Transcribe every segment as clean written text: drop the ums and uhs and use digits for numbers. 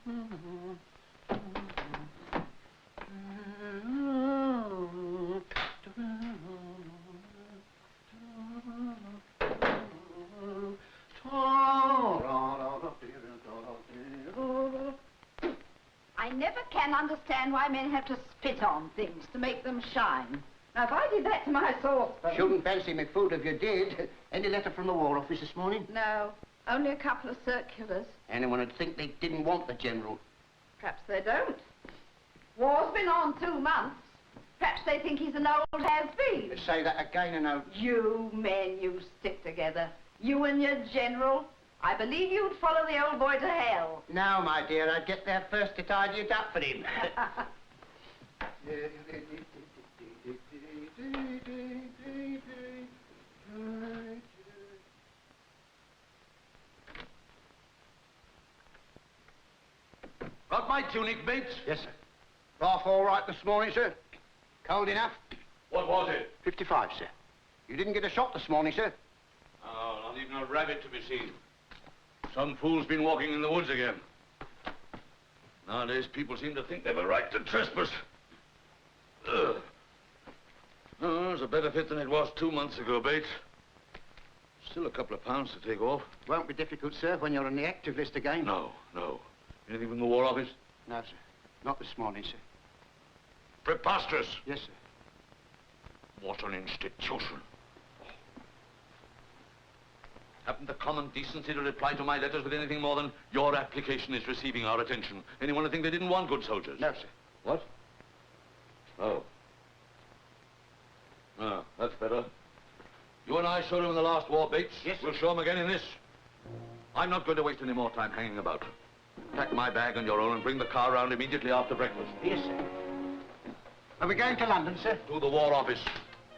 I never can understand why men have to spit on things to make them shine. Now, if I did that to my saucepan... Shouldn't fancy me food if you did. Any letter from the War Office this morning? No, only a couple of circulars. Anyone would think they didn't want the General. Perhaps they don't. War's been on 2 months. Perhaps they think he's an old has-been. Say that again and I'll... You men, you stick together. You and your General. I believe you'd follow the old boy to hell. Now, my dear, I'd get there first to tidy it up for him. Got my tunic, Bates? Yes, sir. Bath all right this morning, sir? Cold enough? What was it? 55, sir. You didn't get a shot this morning, sir? Oh, not even a rabbit to be seen. Some fool's been walking in the woods again. Nowadays, people seem to think they've a right to trespass. Ugh. Oh, it's a better fit than it was 2 months ago, Bates. Still a couple of pounds to take off. Won't be difficult, sir, when you're on the active list again. No. Anything from the War Office? No, sir. Not this morning, sir. Preposterous. Yes, sir. What an institution. Haven't the common decency to reply to my letters with anything more than your application is receiving our attention? Anyone would think they didn't want good soldiers? No, sir. What? Oh. Ah, that's better. You and I showed him in the last war, Bates. Yes, sir. We'll show him again in this. I'm not going to waste any more time hanging about. Pack my bag on your own and bring the car round immediately after breakfast. Yes, sir. Are we going to London, sir? To the War Office.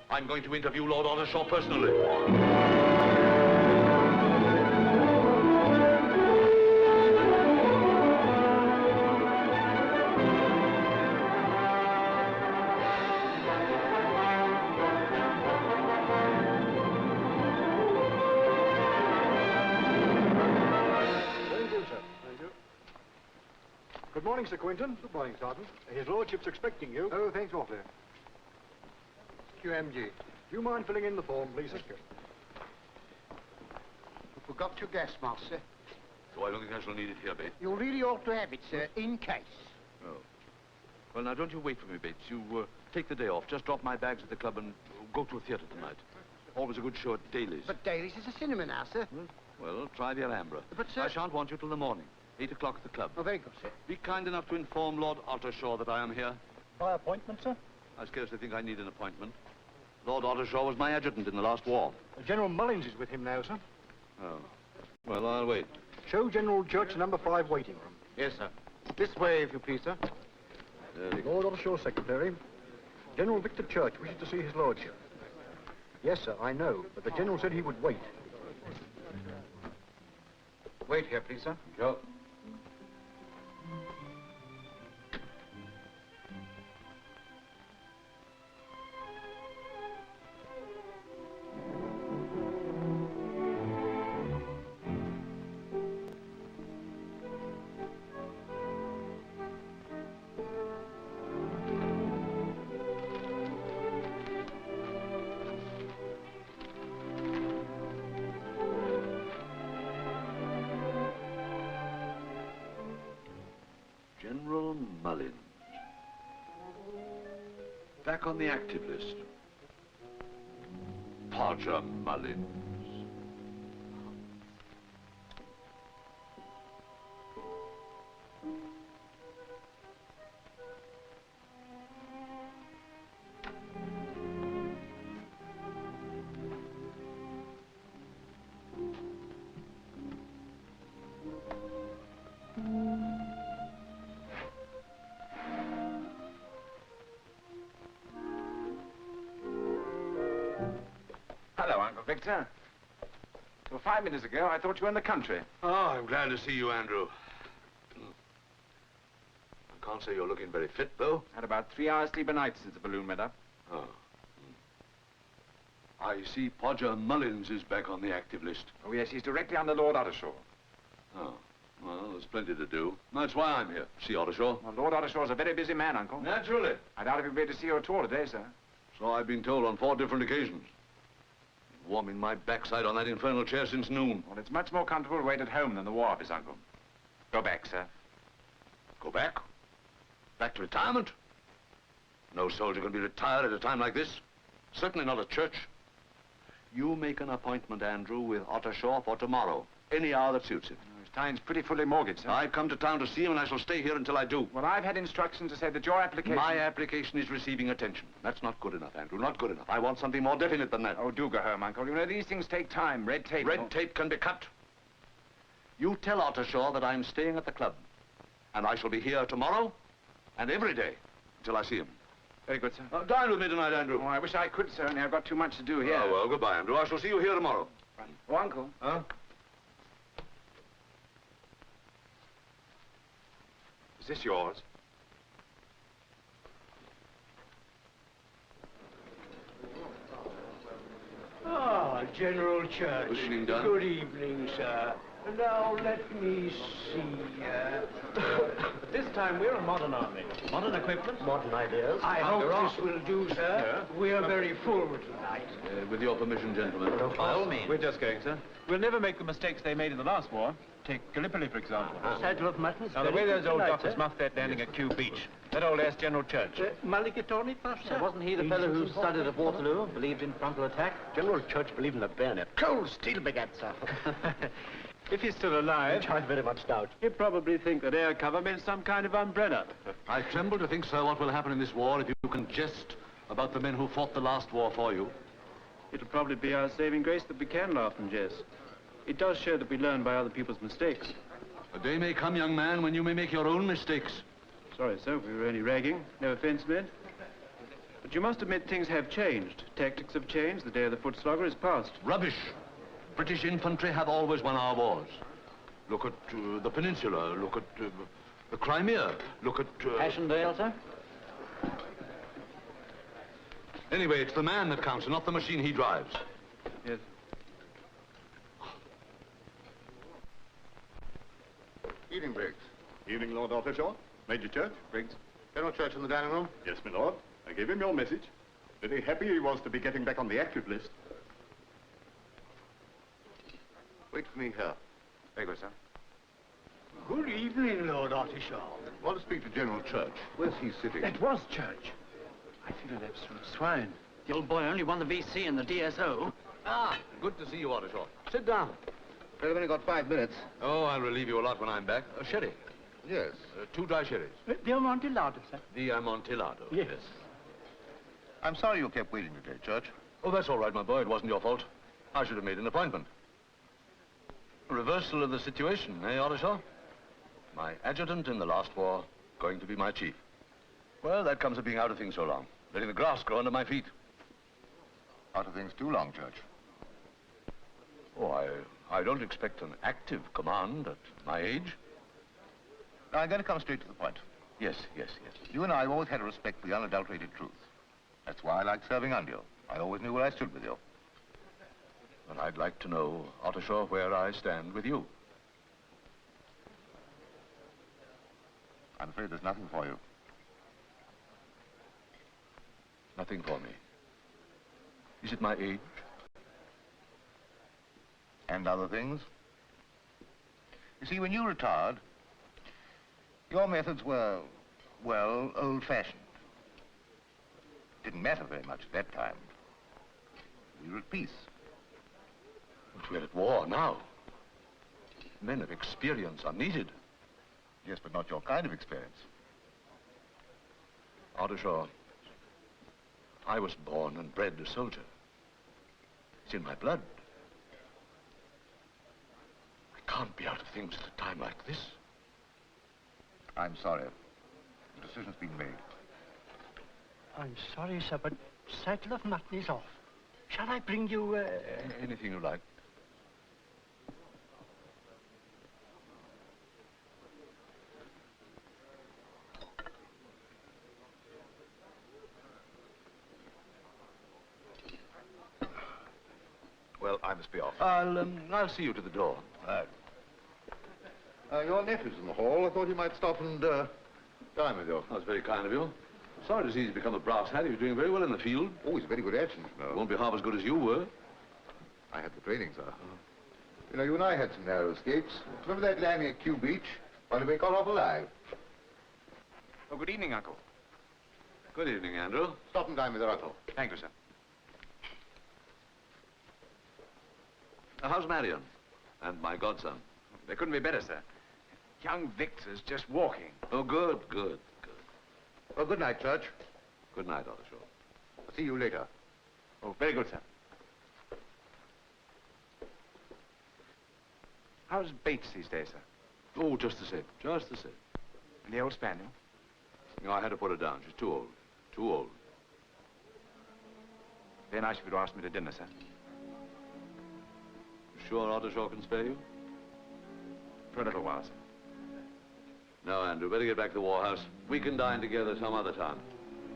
I'm going to interview Lord Ottershaw personally. Good morning, Sir Quinton. Good morning, Sergeant. His Lordship's expecting you. Oh, thanks awfully. QMG. Do you mind filling in the form, please, sir? We forgot your gas mask, sir. So I don't think I shall need it here, Bates. You really ought to have it, sir, in case. Oh. Well, now, don't you wait for me, Bates. You take the day off. Just drop my bags at the club and go to a theatre tonight. Always a good show at Daly's. But Daly's is a cinema now, sir. Well, try the Alhambra. But, sir... I shan't want you till the morning. 8 o'clock at the club. Oh, very good, sir. Be kind enough to inform Lord Ottershaw that I am here. By appointment, sir? I scarcely think I need an appointment. Lord Ottershaw was my adjutant in the last war. General Mullins is with him now, sir. Oh. Well, I'll wait. Show General Church number 5 waiting room. Yes, sir. This way, if you please, sir. Lord Ottershaw's secretary. General Victor Church wishes to see his lordship. Yes, sir, I know, but the general said he would wait. Wait here, please, sir. Sure. General Mullins. Back on the active list. Podger Mullins. Hello, Uncle Victor. Well, 5 minutes ago, I thought you were in the country. Oh, I'm glad to see you, Andrew. I can't say you're looking very fit, though. Had about 3 hours sleep a night since the balloon went up. Oh. I see Podger Mullins is back on the active list. Oh, yes, he's directly under Lord Ottershaw. Oh. Well, there's plenty to do. That's why I'm here. See Ottershaw. Well, Lord Ottershaw's a very busy man, Uncle. Naturally. I doubt if he'll be able to see you at all today, sir. So I've been told on 4 different occasions. Warming my backside on that infernal chair since noon. Well, it's much more comfortable to wait at home than the wharf is, Uncle. Go back, sir. Go back? Back to retirement? No soldier can be retired at a time like this. Certainly not at church. You make an appointment, Andrew, with Ottershaw for tomorrow. Any hour that suits him. His time's pretty fully mortgaged, sir. I've come to town to see him, and I shall stay here until I do. Well, I've had instructions to say that your application... My application is receiving attention. That's not good enough, Andrew. Not good enough. I want something more definite than that. Oh, do go home, Uncle. You know, these things take time. Red tape... Red tape can be cut. You tell Ottershaw that I'm staying at the club. And I shall be here tomorrow and every day until I see him. Very good, sir. Dine with me tonight, Andrew. Oh, I wish I could, sir, only I've got too much to do here. Oh, well, goodbye, Andrew. I shall see you here tomorrow. Oh, Uncle. Huh? Is this yours? Ah, General Church. Good evening, Don. Good evening, sir. Now, let me see. This time we're a modern army. Modern equipment, modern ideas. I hope this will do, sir. Yeah. We're very full tonight. With your permission, gentlemen. By all means. We're just going, sir. We'll never make the mistakes they made in the last war. Take Gallipoli, for example. Saddle of mutton. Now, the way those old dockers muffed that landing at Kew Beach. That old ass General Church. Mulligatawny, Pastor? Wasn't he the fellow who studied at Waterloo, believed in frontal attack? General Church believed in the bayonet. Cold steel baguette, sir. If he's still alive, Which I very much doubt. he'd probably think that air cover meant some kind of umbrella. I tremble to think, sir, what will happen in this war if you can jest about the men who fought the last war for you. It'll probably be our saving grace that we can laugh and jest. It does show that we learn by other people's mistakes. A day may come, young man, when you may make your own mistakes. Sorry, sir, we were only ragging. No offense meant. But you must admit things have changed. Tactics have changed. The day of the foot slogger is past. Rubbish. British infantry have always won our wars. Look at the Peninsula. Look at the Crimea. Look at... Passchendaele, sir? Anyway, it's the man that counts, and not the machine he drives. Yes. Evening, Briggs. Evening, Lord Ottershaw. Major Church. Briggs. General Church in the dining room? Yes, my lord. I gave him your message. Very happy he was to be getting back on the active list. Wait for me here. Very good, sir. Good evening, Lord Ottershaw. I want to speak to General Church. Where's he sitting? That was Church. I feel an absolute swine. The old boy only won the VC and the DSO. Ah, good to see you, Ottershaw. Sit down. Well, I've only got 5 minutes. Oh, I'll relieve you a lot when I'm back. Sherry. Yes. 2 dry sherries. The Amontillado, sir. The Amontillado. Yes. I'm sorry you kept waiting today, Church. Oh, that's all right, my boy. It wasn't your fault. I should have made an appointment. A reversal of the situation, eh, Ottershaw? My adjutant in the last war going to be my chief. Well, that comes of being out of things so long. Letting the grass grow under my feet. Out of things too long, Church. Oh, I don't expect an active command at my age. Now, I'm going to come straight to the point. Yes. You and I have always had a respect for the unadulterated truth. That's why I liked serving under you. I always knew where I stood with you. But I'd like to know, Ottershaw, where I stand with you. I'm afraid there's nothing for you. Nothing for me. Is it my age? And other things. You see, when you retired, your methods were, well, old-fashioned. Didn't matter very much at that time. We were at peace. But we're at war now. Men of experience are needed. Yes, but not your kind of experience. Ottershaw, I was born and bred a soldier. It's in my blood. I can't be out of things at a time like this. I'm sorry. The decision's been made. I'm sorry, sir, but saddle of mutton is off. Shall I bring you, Anything you like. Well, I must be off. I'll see you to the door. Your nephew's in the hall. I thought you might stop and dine with you. That's very kind of you. Sorry to see he's become a brass hat. He was doing very well in the field. Oh, he's a very good adjutant, you know. Won't be half as good as you were. I had the training, sir. You know, you and I had some narrow escapes. Remember that landing at Kew Beach? One of we got off alive. Oh, good evening, Uncle. Good evening, Andrew. Stop and dine with your uncle. Thank you, sir. How's Marion? And my godson? They couldn't be better, sir. Young Victor's just walking. Oh, good, good, good. Well, good night, Church. Good night, Ottershaw. I'll see you later. Oh, very good, sir. How's Bates these days, sir? Oh, just the same, just the same. And the old spaniel? No, I had to put her down. She's too old. Too old. Very nice of you to ask me to dinner, sir. Sure Ottershaw can spare you? For a little while, sir. No, Andrew, better get back to the Warhouse. We can dine together some other time.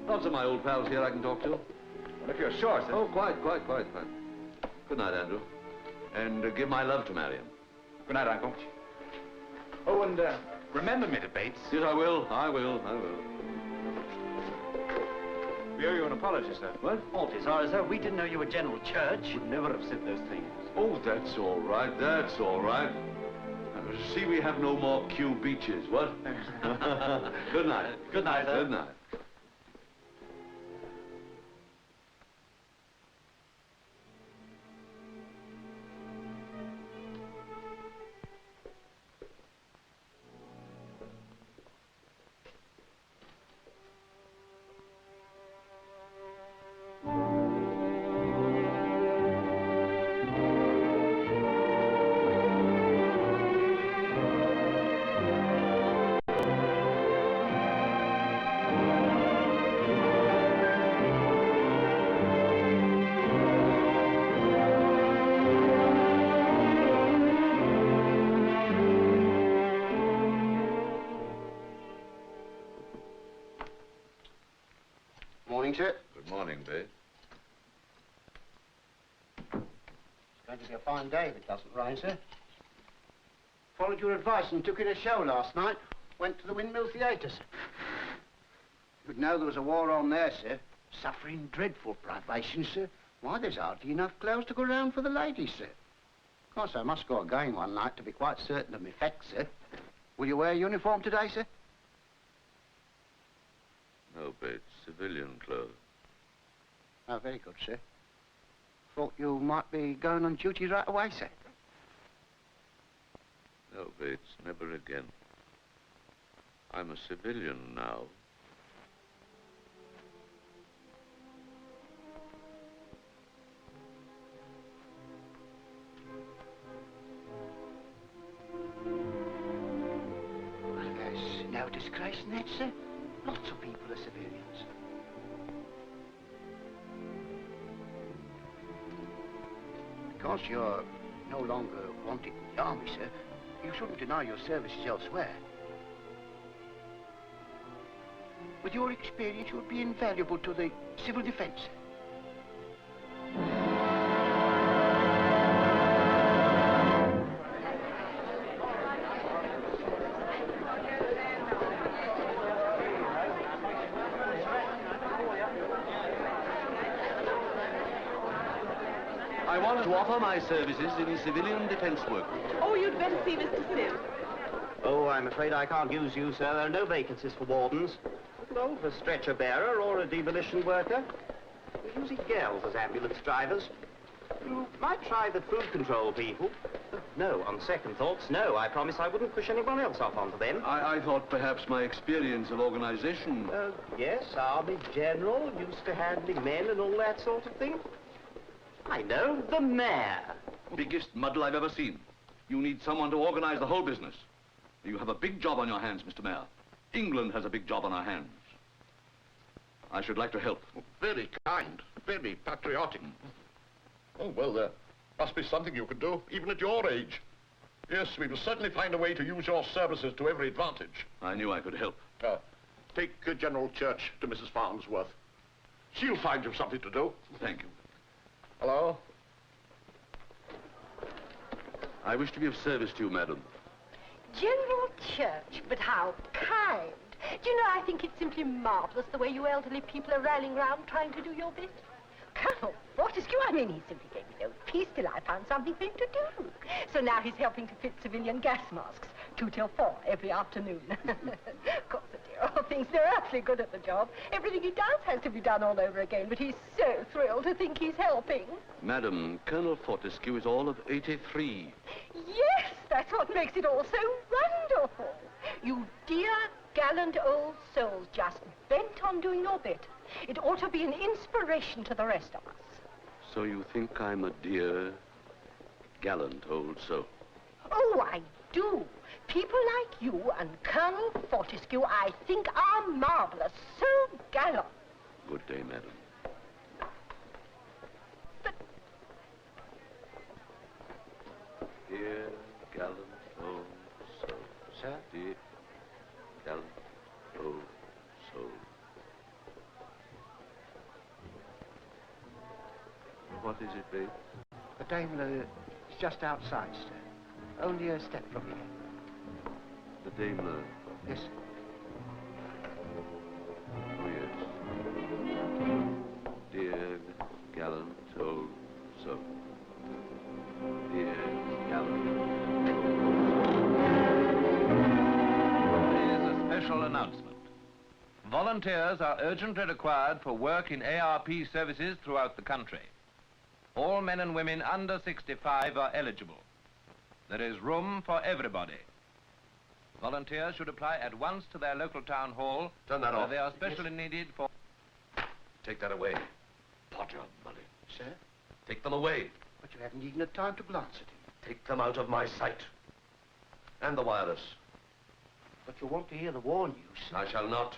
Lots of my old pals here I can talk to. Well, if you're sure, sir. Oh, quite. Good night, Andrew. And give my love to Marion. Good night, Uncle. Oh, and remember me to Bates. Yes, I will. We owe you an apology, sir. What? Awfully sorry, sir. We didn't know you were General Church. Would never have said those things. Oh, that's all right, that's all right. See, we have no more Kew Beaches, what? Good night. Good night, sir. Good night. Morning, sir. Good morning, Bates. It's going to be a fine day if it doesn't rain, sir. Followed your advice and took in a show last night. Went to the Windmill Theatre, sir. You'd know there was a war on there, sir. Suffering dreadful privations, sir. Why, there's hardly enough clothes to go round for the ladies, sir. Of course, I must go again one night to be quite certain of my facts, sir. Will you wear a uniform today, sir? No, Bates. Civilian clothes. Oh, very good, sir. Thought you might be going on duty right away, sir. No, Bates. Never again. I'm a civilian now. Well, there's no disgrace in that, sir. Lots of people are civilians. Because you're no longer wanted in the army, sir, you shouldn't deny your services elsewhere. With your experience, you would be invaluable to the civil defense, sir. I want to offer my services in civilian defense work. Oh, you'd better see Mr. Sims. Oh, I'm afraid I can't use you, sir. There are no vacancies for wardens. No, for stretcher bearer or a demolition worker. We're using girls as ambulance drivers. You might try the food control people. No, on second thoughts, no. I promise I wouldn't push anyone else off onto them. I thought perhaps my experience of organization... Yes, Army General, used to handling men and all that sort of thing. I know, the mayor. Biggest muddle I've ever seen. You need someone to organize the whole business. You have a big job on your hands, Mr. Mayor. England has a big job on our hands. I should like to help. Very kind, very patriotic. Oh, well, there must be something you could do, even at your age. Yes, we will certainly find a way to use your services to every advantage. I knew I could help. Take General Church to Mrs. Farnsworth. She'll find you something to do. Thank you. Hello? I wish to be of service to you, madam. General Church, but how kind. Do you know, I think it's simply marvellous the way you elderly people are rallying round trying to do your bit. Colonel Fortescue, I mean, he simply gave me no peace till I found something for him to do. So now he's helping to fit civilian gas masks, 2 till 4 every afternoon. Of course, the dear old thing's no earthly good at the job. Everything he does has to be done all over again, but he's so thrilled to think he's helping. Madam, Colonel Fortescue is all of 83. Yes, that's what makes it all so wonderful. You dear, gallant old souls just bent on doing your bit. It ought to be an inspiration to the rest of us. So you think I'm a dear, gallant old soul? Oh, I do. People like you and Colonel Fortescue, I think, are marvellous. So gallant. Good day, madam. But... Dear, gallant old soul. Sir? Dear, gallant old soul. What is it, babe? The Daimler is just outside, sir. Only a step from here. The Daimler. Yes, sir. Oh, yes. Dear, gallant old soul. Dear, gallant There is a special announcement. Volunteers are urgently required for work in ARP services throughout the country. All men and women under 65 are eligible. There is room for everybody. Volunteers should apply at once to their local town hall. Turn that where off. they are specially needed for... Take that away. Potter, money. Sir? Take them away. But you haven't even had time to glance at him. Take them out of my sight. And the wireless. But you want to hear the war news, sir. I shall not.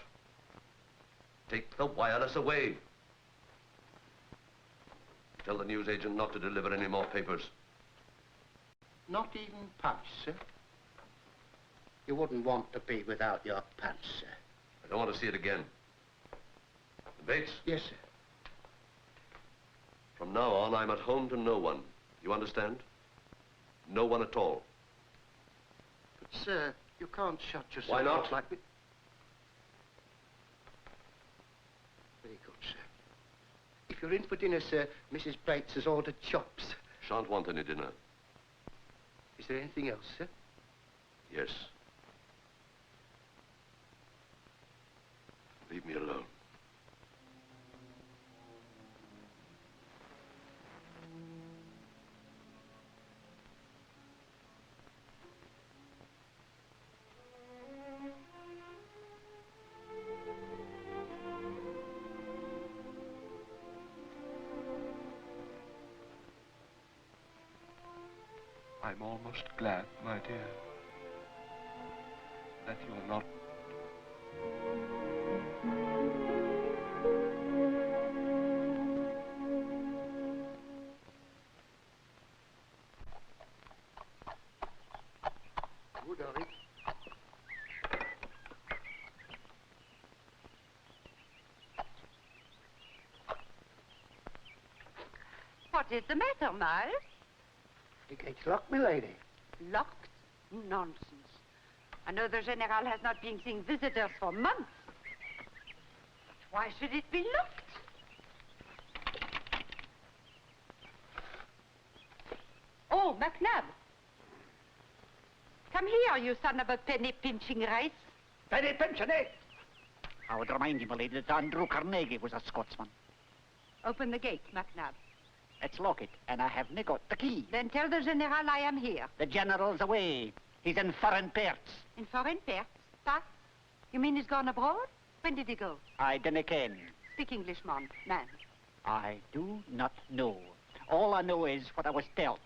Take the wireless away. Tell the newsagent not to deliver any more papers. Not even punch, sir? You wouldn't want to be without your pants, sir. I don't want to see it again. Bates? Yes, sir. From now on, I'm at home to no one. You understand? No one at all. But, sir, you can't shut yourself Why not? off like me. Very good, sir. If you're in for dinner, sir, Mrs. Bates has ordered chops. Shan't want any dinner. Is there anything else, sir? Yes. Leave me alone. I'm almost glad, my dear, that you're not... Good, Laurie. What is the matter, Miles? The gate's locked, my lady. Locked? Nonsense. I know the General has not been seeing visitors for months. But why should it be locked? Oh, MacNab. Come here, you son of a penny-pinching rice. Penny-pinching, eh? I would remind you, my lady, that Andrew Carnegie was a Scotsman. Open the gate, MacNab. Let's lock it, and I haven't got the key. Then tell the General I am here. The General's away. He's in foreign parts. In foreign parts? What? You mean he's gone abroad? When did he go? I dinna ken. Speak English, man. I do not know. All I know is what I was dealt.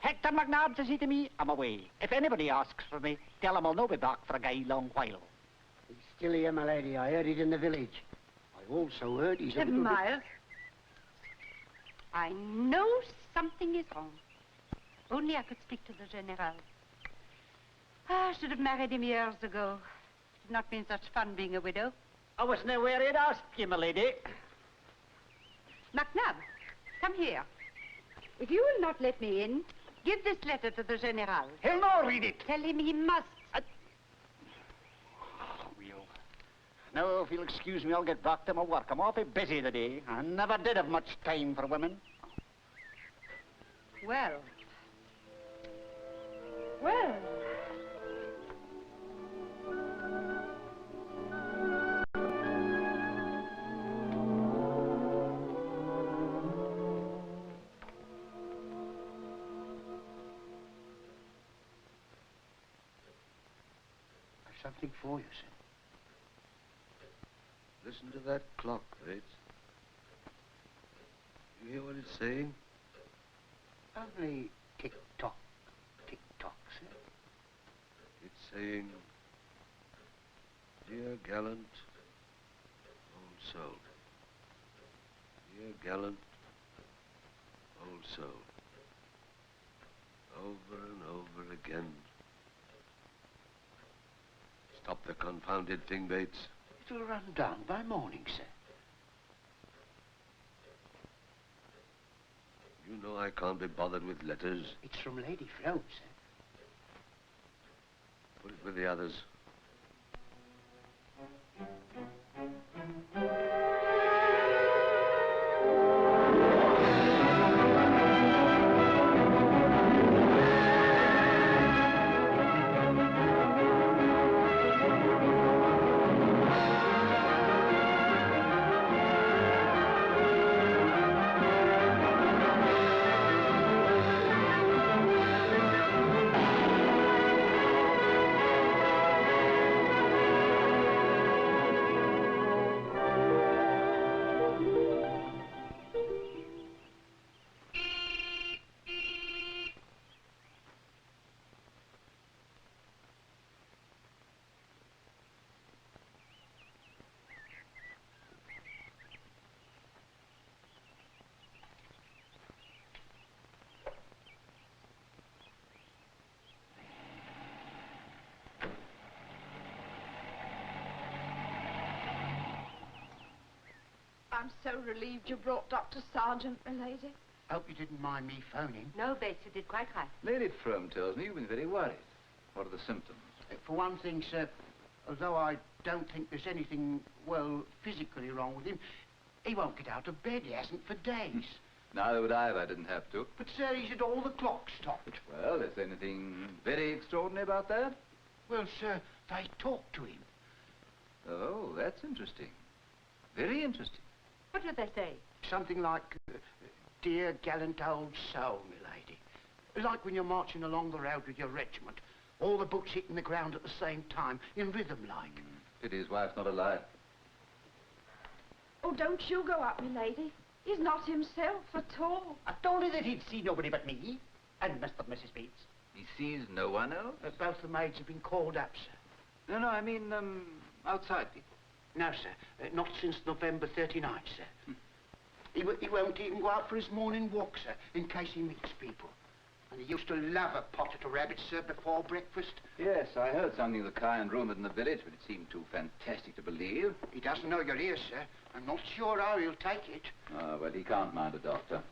Hector MacNab says he to me, I'm away. If anybody asks for me, tell him I'll no be back for a gay long while. He's still here, my lady. I heard it in the village. I also heard he's a little Miles. I know something is wrong. Only I could speak to the General. I should have married him years ago. It's not been such fun being a widow. I wasn't aware he'd asked you, my lady. MacNab, come here. If you will not let me in, give this letter to the General. He'll not read it. Tell him he must. Now, if you'll excuse me, I'll get back to my work. I'm awfully busy today. I never did have much time for women. Well. Well. I've something for you, sir. Listen to that clock, Bates. You hear what it's saying? Only tick-tock, tick-tock, sir. It's saying, dear gallant old soul. Dear gallant old soul. Over and over again. Stop the confounded thing, Bates. It'll run down by morning, sir. You know I can't be bothered with letters. It's from Lady Flo, sir. Put it with the others. I'm so relieved you brought Dr. Sargent, milady. Hope you didn't mind me phoning. No, Bates, you did quite right. Lady Frome tells me you've been very worried. What are the symptoms? For one thing, sir, although I don't think there's anything, well, physically wrong with him, he won't get out of bed. He hasn't for days. Neither would I if I didn't have to. But, sir, he's had all the clocks stopped. Well, is there anything very extraordinary about that? Well, sir, they talk to him. Oh, that's interesting. Very interesting. What do they say? Something like, dear gallant old soul, milady. Like when you're marching along the road with your regiment. All the books hitting the ground at the same time, in rhythm like. Pity his wife's not alive. Oh, don't you go up, milady. He's not himself at all. I told you that he'd see nobody but me. And Mr. and Mrs. Bates. He sees no one else? Both the maids have been called up, sir. No, I mean, outside people. No, sir. Not since November 39, sir. He won't even go out for his morning walk, sir, in case he meets people. And he used to love a potted rabbit, sir, before breakfast. Yes, I heard something of the kind rumoured in the village, but it seemed too fantastic to believe. He doesn't know you're here, sir. I'm not sure how he'll take it. Oh, well, he can't mind a doctor.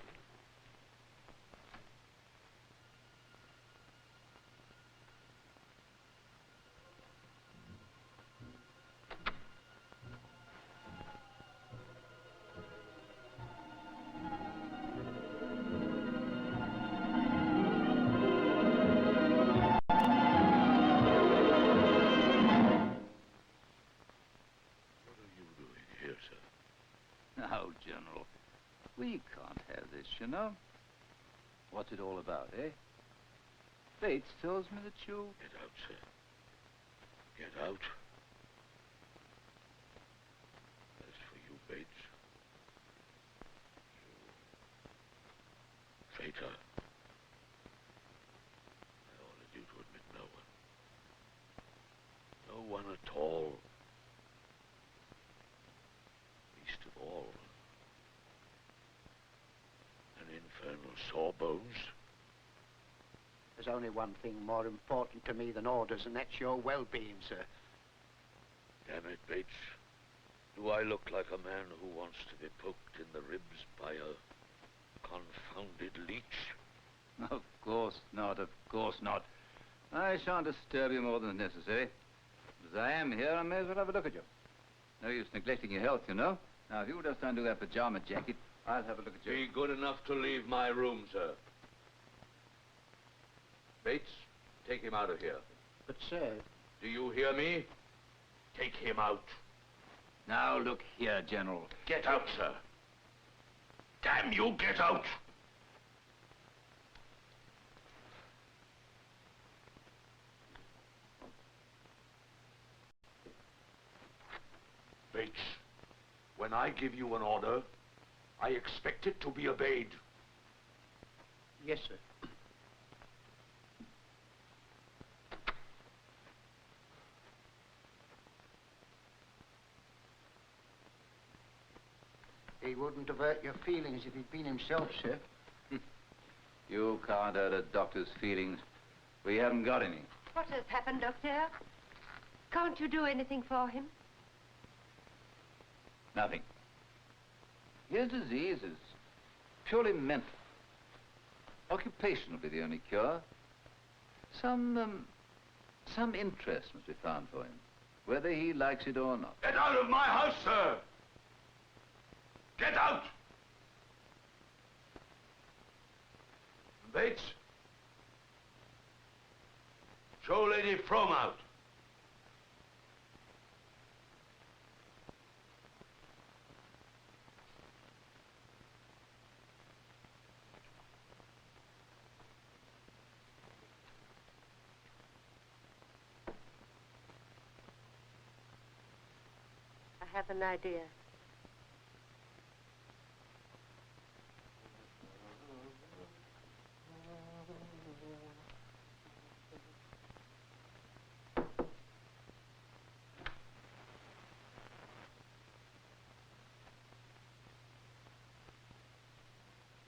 Now, General, we can't have this, you know. What's it all about, eh? Bates tells me that you... Get out, sir. Get out. As for you, Bates, you traitor, I ordered you to admit no one. No one at all. Least of all, an infernal sawbones. There's only one thing more important to me than orders, and that's your well-being, sir. Damn it, Bates. Do I look like a man who wants to be poked in the ribs by a confounded leech? Of course not, of course not. I shan't disturb you more than necessary. As I am here, I may as well have a look at you. No use neglecting your health, you know. Now, if you just undo that pajama jacket, I'll have a look at you. Be good enough to leave my room, sir. Bates, take him out of here. But, sir... Do you hear me? Take him out. Now, look here, General. Get out, sir. Damn you, get out! Bates, when I give you an order, I expect it to be obeyed. Yes, sir. He wouldn't have hurt your feelings if he'd been himself, sir. You can't hurt a doctor's feelings. We haven't got any. What has happened, Doctor? Can't you do anything for him? Nothing. His disease is purely mental. Occupation will be the only cure. Some interest must be found for him, whether he likes it or not. Get out of my house, sir! Get out! Bates, show Lady Frome out. I have an idea.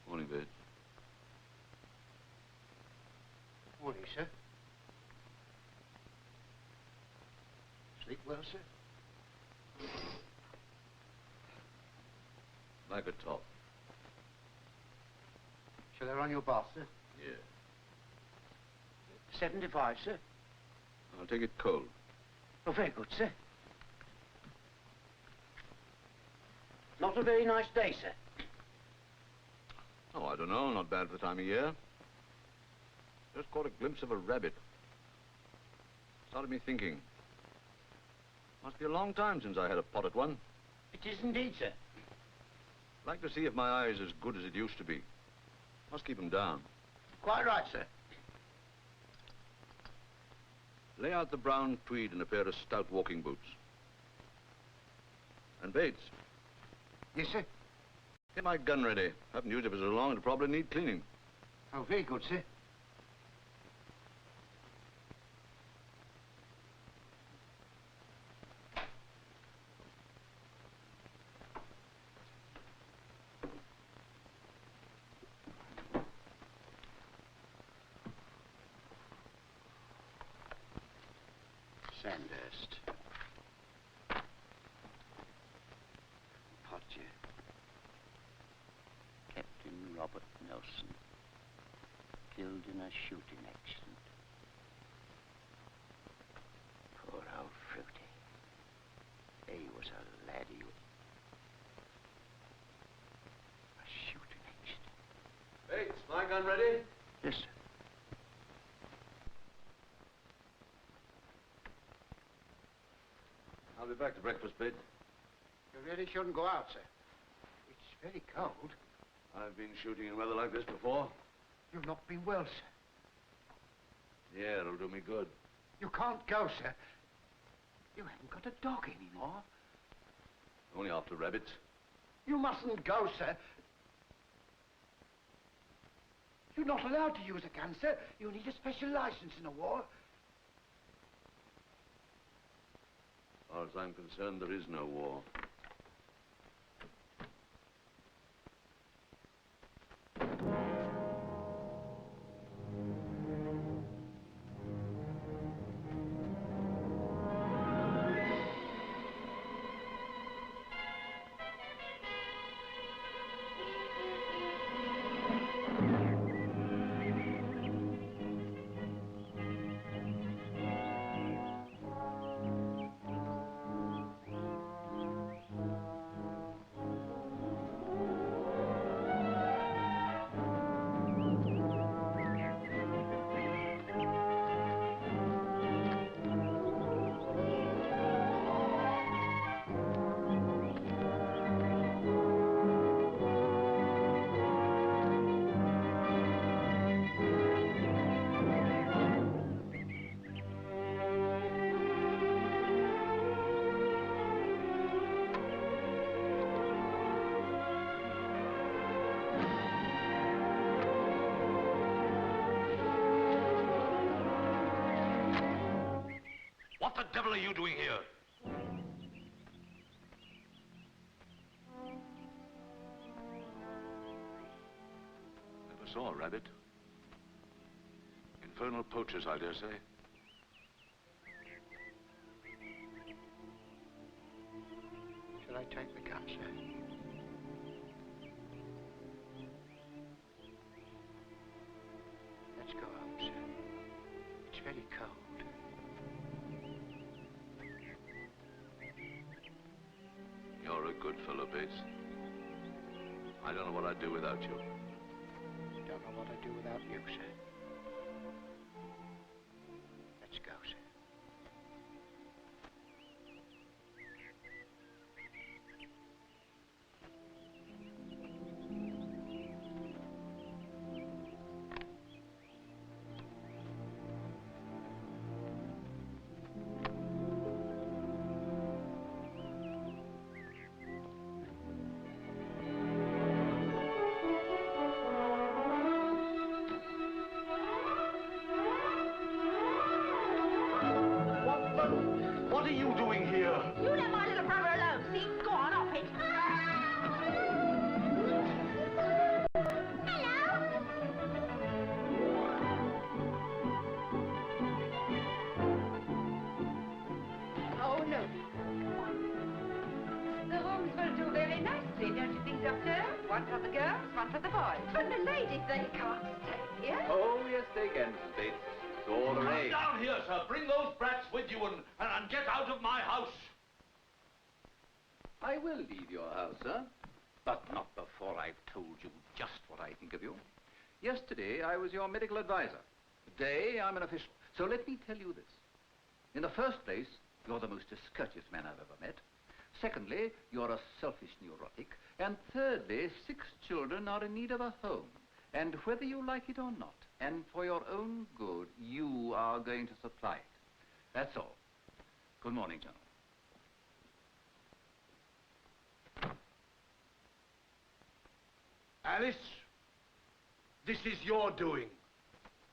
Morning, Bates. Morning, sir. Sleep well, sir? Like a top. Shall I run your bath, sir? Yeah. 75, sir. I'll take it cold. Oh, very good, sir. Not a very nice day, sir. Oh, I don't know. Not bad for the time of year. Just caught a glimpse of a rabbit. Started me thinking. Must be a long time since I had a pot at one. It is indeed, sir. Like to see if my eye's as good as it used to be. Must keep 'em down. Quite right, sir. Lay out the brown tweed in a pair of stout walking boots. And Bates. Yes, sir? Get my gun ready. Haven't used it for so long, it'll probably need cleaning. Oh, very good, sir. Sandhurst. Podger. Captain Robert Nelson. Killed in a shooting accident. Poor old Fruity. He was a laddie. A shooting accident. Bates, my gun ready? Yes, sir. I'll be back to breakfast, Bates. You really shouldn't go out, sir. It's very cold. I've been shooting in weather like this before. You've not been well, sir. Yeah, it'll do me good. You can't go, sir. You haven't got a dog anymore. Only after rabbits. You mustn't go, sir. You're not allowed to use a gun, sir. You need a special license in a war. As far as I'm concerned, there is no war. devil are you doing here? Never saw a rabbit. Infernal poachers, I dare say. Shall I take the gun, sir? Let's go home, sir. It's very cold. You're a good fellow, Bates. I don't know what I'd do without you. Don't know what I'd do without you, sir. Let's go, sir. What are you doing here? You let my little brother alone, see? Go on, off it. Oh, no. The rooms will do very nicely, don't you think, Doctor? One for the girls, one for the boys. But the ladies, they can't stay here. Oh, yes, they can, Mrs. Bates. It's all Come arranged. down here, sir. Bring those brats with you and get out of my house. I will leave your house, sir, but not before I've told you just what I think of you. Yesterday, I was your medical advisor. Today, I'm an official. So let me tell you this. In the first place, you're the most discourteous man I've ever met. Secondly, you're a selfish neurotic. And thirdly, 6 children are in need of a home. And whether you like it or not, and for your own good, you are going to supply it. That's all. Good morning, General. Alice, this is your doing.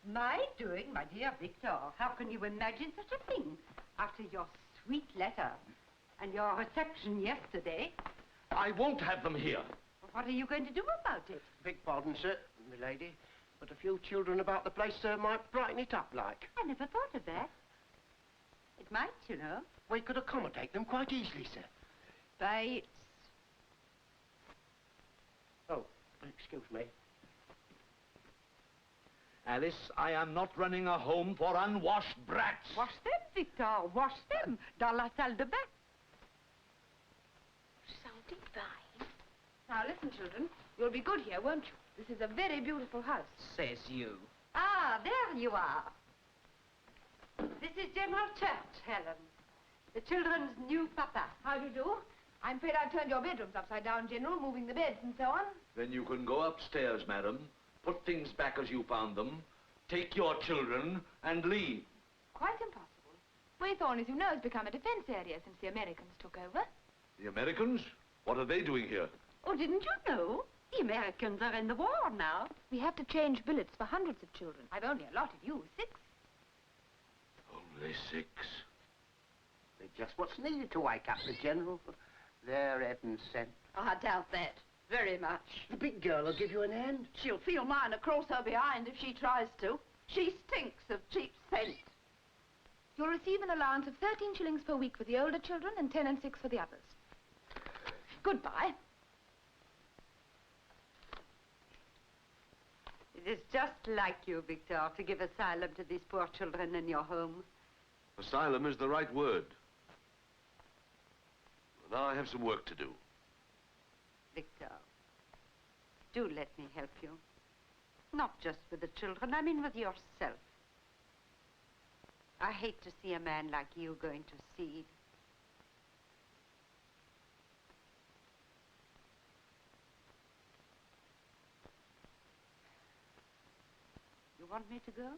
My doing, my dear Victor. How can you imagine such a thing? After your sweet letter and your reception yesterday. I won't have them here. What are you going to do about it? Beg pardon, sir, milady, but a few children about the place, sir, might brighten it up like. I never thought of that. It might, you know. We could accommodate them quite easily, sir. Bates. Oh, excuse me. Alice, I am not running a home for unwashed brats. Wash them, Victor. Wash them. Dans la salle de bain. Sounding fine. Now, listen, children. You'll be good here, won't you? This is a very beautiful house. Says you. Ah, there you are. This is General Church, Helen. The children's new papa. How do you do? I'm afraid I've turned your bedrooms upside down, General, moving the beds and so on. Then you can go upstairs, madam, put things back as you found them, take your children, and leave. Quite impossible. Waythorne, as you know, has become a defense area since the Americans took over. The Americans? What are they doing here? Oh, didn't you know? The Americans are in the war now. We have to change billets for hundreds of children. I've only allotted you 6. Only 6. They're just what's needed to wake up the General. They're heaven sent. Oh, I doubt that. Very much. The big girl will give you an hand. She'll feel mine across her behind if she tries to. She stinks of cheap scent. You'll receive an allowance of 13 shillings per week for the older children and 10 and 6 for the others. Goodbye. It is just like you, Victor, to give asylum to these poor children in your home. Asylum is the right word. Now I have some work to do. Victor, do let me help you. Not just with the children, I mean with yourself. I hate to see a man like you going to seed. You want me to go?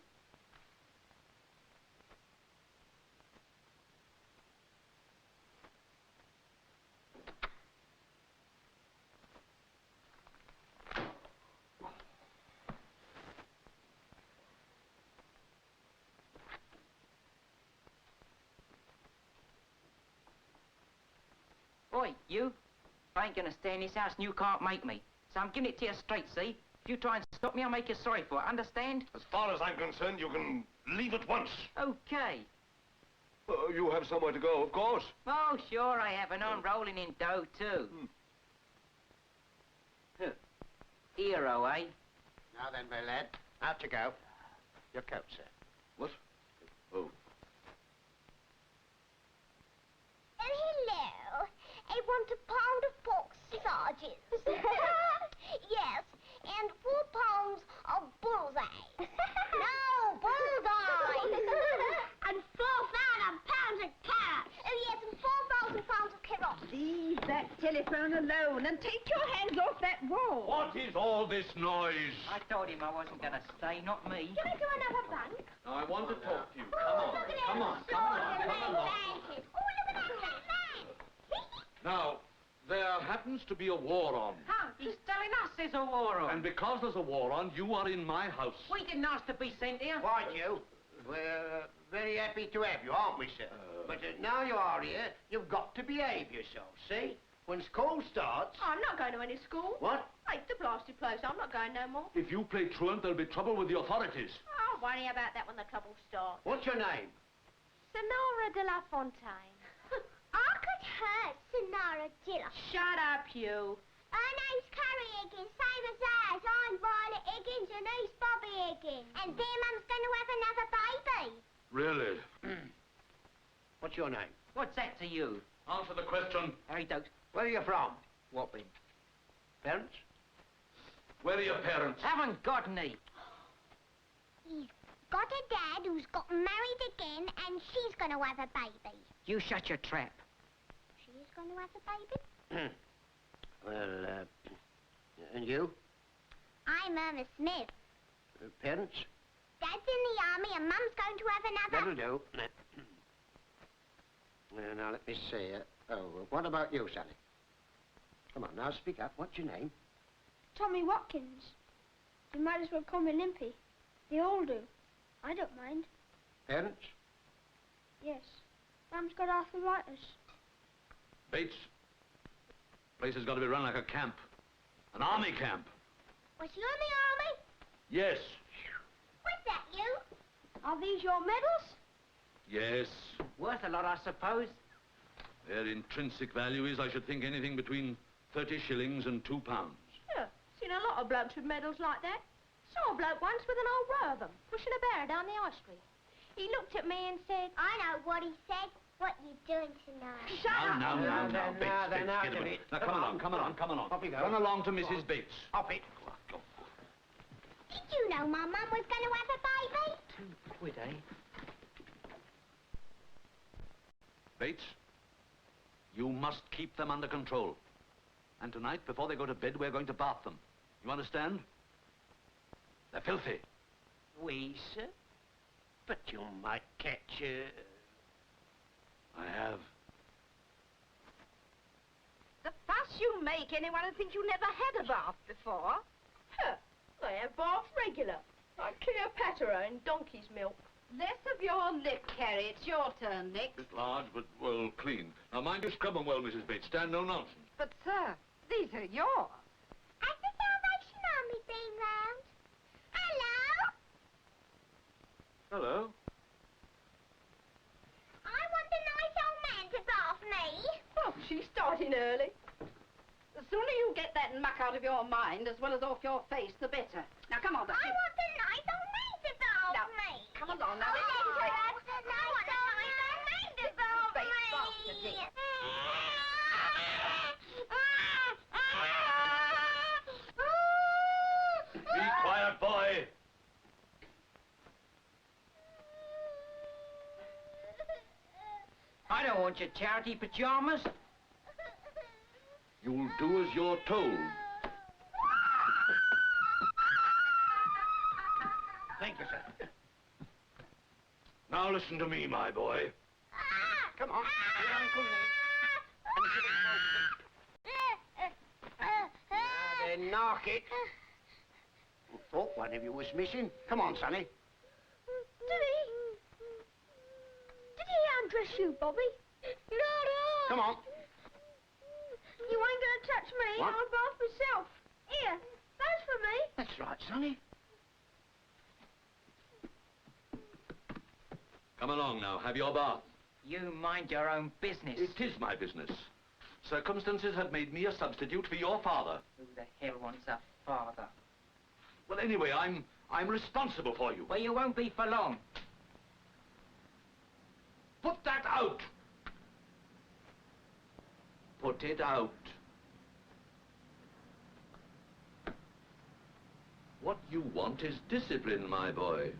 Oi, you. I ain't gonna stay in this house and you can't make me. So I'm giving it to you straight, see? If you try and stop me, I'll make you sorry for it, understand? As far as I'm concerned, you can leave at once. Okay. You have somewhere to go, of course. Oh, sure I have, and I'm rolling in dough, too. Hero, eh? Now then, my lad, out you go. Your coat, sir. What? Oh. Hello. I want a pound of pork sausages. Yes, and 4 pounds of bullseye. No, bullseye. And 4,000 pounds of carrots. Oh, yes, and 4,000 pounds of carrots. Leave that telephone alone and take your hands off that wall. What is all this noise? I told him I wasn't gonna stay, not me. Can I do another bank? Now, I want to talk to you. Come on. Oh, look at that man. Now, there happens to be a war on. How? He's telling us there's a war on. And because there's a war on, you are in my house. We didn't ask to be sent here. Quite you. We're very happy to have you, aren't we, sir? But now you are here, you've got to behave yourself, see? When school starts... I'm not going to any school. What? Take the blasted place. I'm not going no more. If you play truant, there'll be trouble with the authorities. I'll worry about that when the trouble starts. What's your name? Sonora de la Fontaine. I could hurt Sonora de la... Shut up, you. Her name's Carrie Higgins, same as ours. I'm Violet Higgins and he's Bobby Higgins. And their mum's going to have another baby. Really? What's your name? What's that to you? Answer the question. Harry don't. Where are you from? Whopping. Parents? Where are your parents? Haven't got any. He's got a dad who's got married again and she's going to have a baby. You shut your trap. She's going to have a baby? Well, and you? I'm Irma Smith. Parents? Dad's in the army and Mum's going to have another... That'll do. Now, let me see. What about you, Sally? Come on, now, speak up. What's your name? Tommy Watkins. You might as well call me Limpy. They all do. I don't mind. Parents? Yes. Mum's got arthritis. Bates. Place has got to be run like a camp. An army camp. Was you in the army? Yes. Was that you? Are these your medals? Yes. Worth a lot, I suppose. Their intrinsic value is, I should think, anything between 30 shillings and £2. Yeah, seen a lot of blokes with medals like that. Saw a bloke once with an old row of them, pushing a barrow down the high street. He looked at me and said... I know what he said. What you doing tonight? Shut up! No, Bates, get a minute. Now, come along. Off you go. Run along to Mrs. Bates. Off it. Go. Did you know my mum was going to have a baby? £2, eh? Bates, you must keep them under control. And tonight, before they go to bed, we're going to bath them. You understand? They're filthy. We, sir? But you might catch... I have. The fuss you make, anyone would think you never had a bath before. Huh, I have baths regular, like Cleopatra in donkey's milk. Less of your lip, Carrie. It's your turn next. Bit large, but, well, clean. Now, mind you scrub them well, Mrs. Bates. Stand no nonsense. But, sir, these are yours. Has the Salvation Army been round? Hello? Hello. I want a nice old man to bath me. Oh, she's starting early. The sooner you get that muck out of your mind, as well as off your face, the better. Now, come on, Ducky. I want a nice old man to bath me. Come along, now. I want a nice old man to bath me. Be quiet, boy. I don't want your charity pajamas. You'll do as you're told. Thank you, sir. Now listen to me, my boy. Come on. Your Uncle Ned. Now then, knock it. Thought one of you was missing. Come on, Sonny. Did he undress you, Bobby? Come on. You ain't gonna touch me. What? I'll bath myself. Here, that's for me. That's right, Sonny. Come along now, have your bath. You mind your own business. It is my business. Circumstances have made me a substitute for your father. Who the hell wants a father? Well, anyway, I'm responsible for you. Well, you won't be for long. Put that out! Put it out. What you want is discipline, my boy.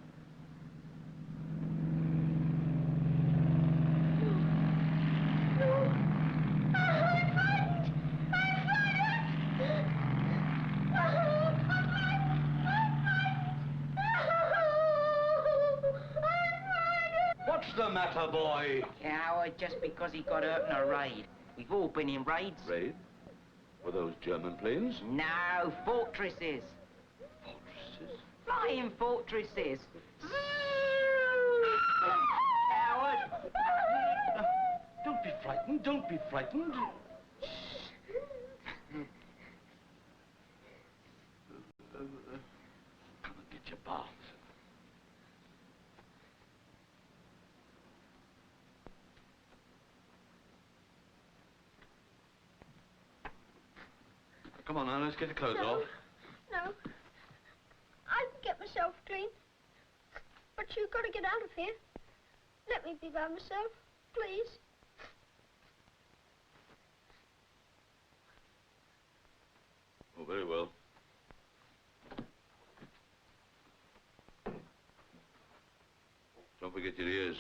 What's the matter, boy? Coward, just because he got hurt in a raid. We've all been in raids. Raid? Were those German planes? No, fortresses. Fortresses? Flying fortresses. Coward! Don't be frightened, don't be frightened. Come and get your bath. Come on now, let's get your clothes off. No. I can get myself clean. But you've got to get out of here. Let me be by myself, please. Oh, very well. Don't forget your ears.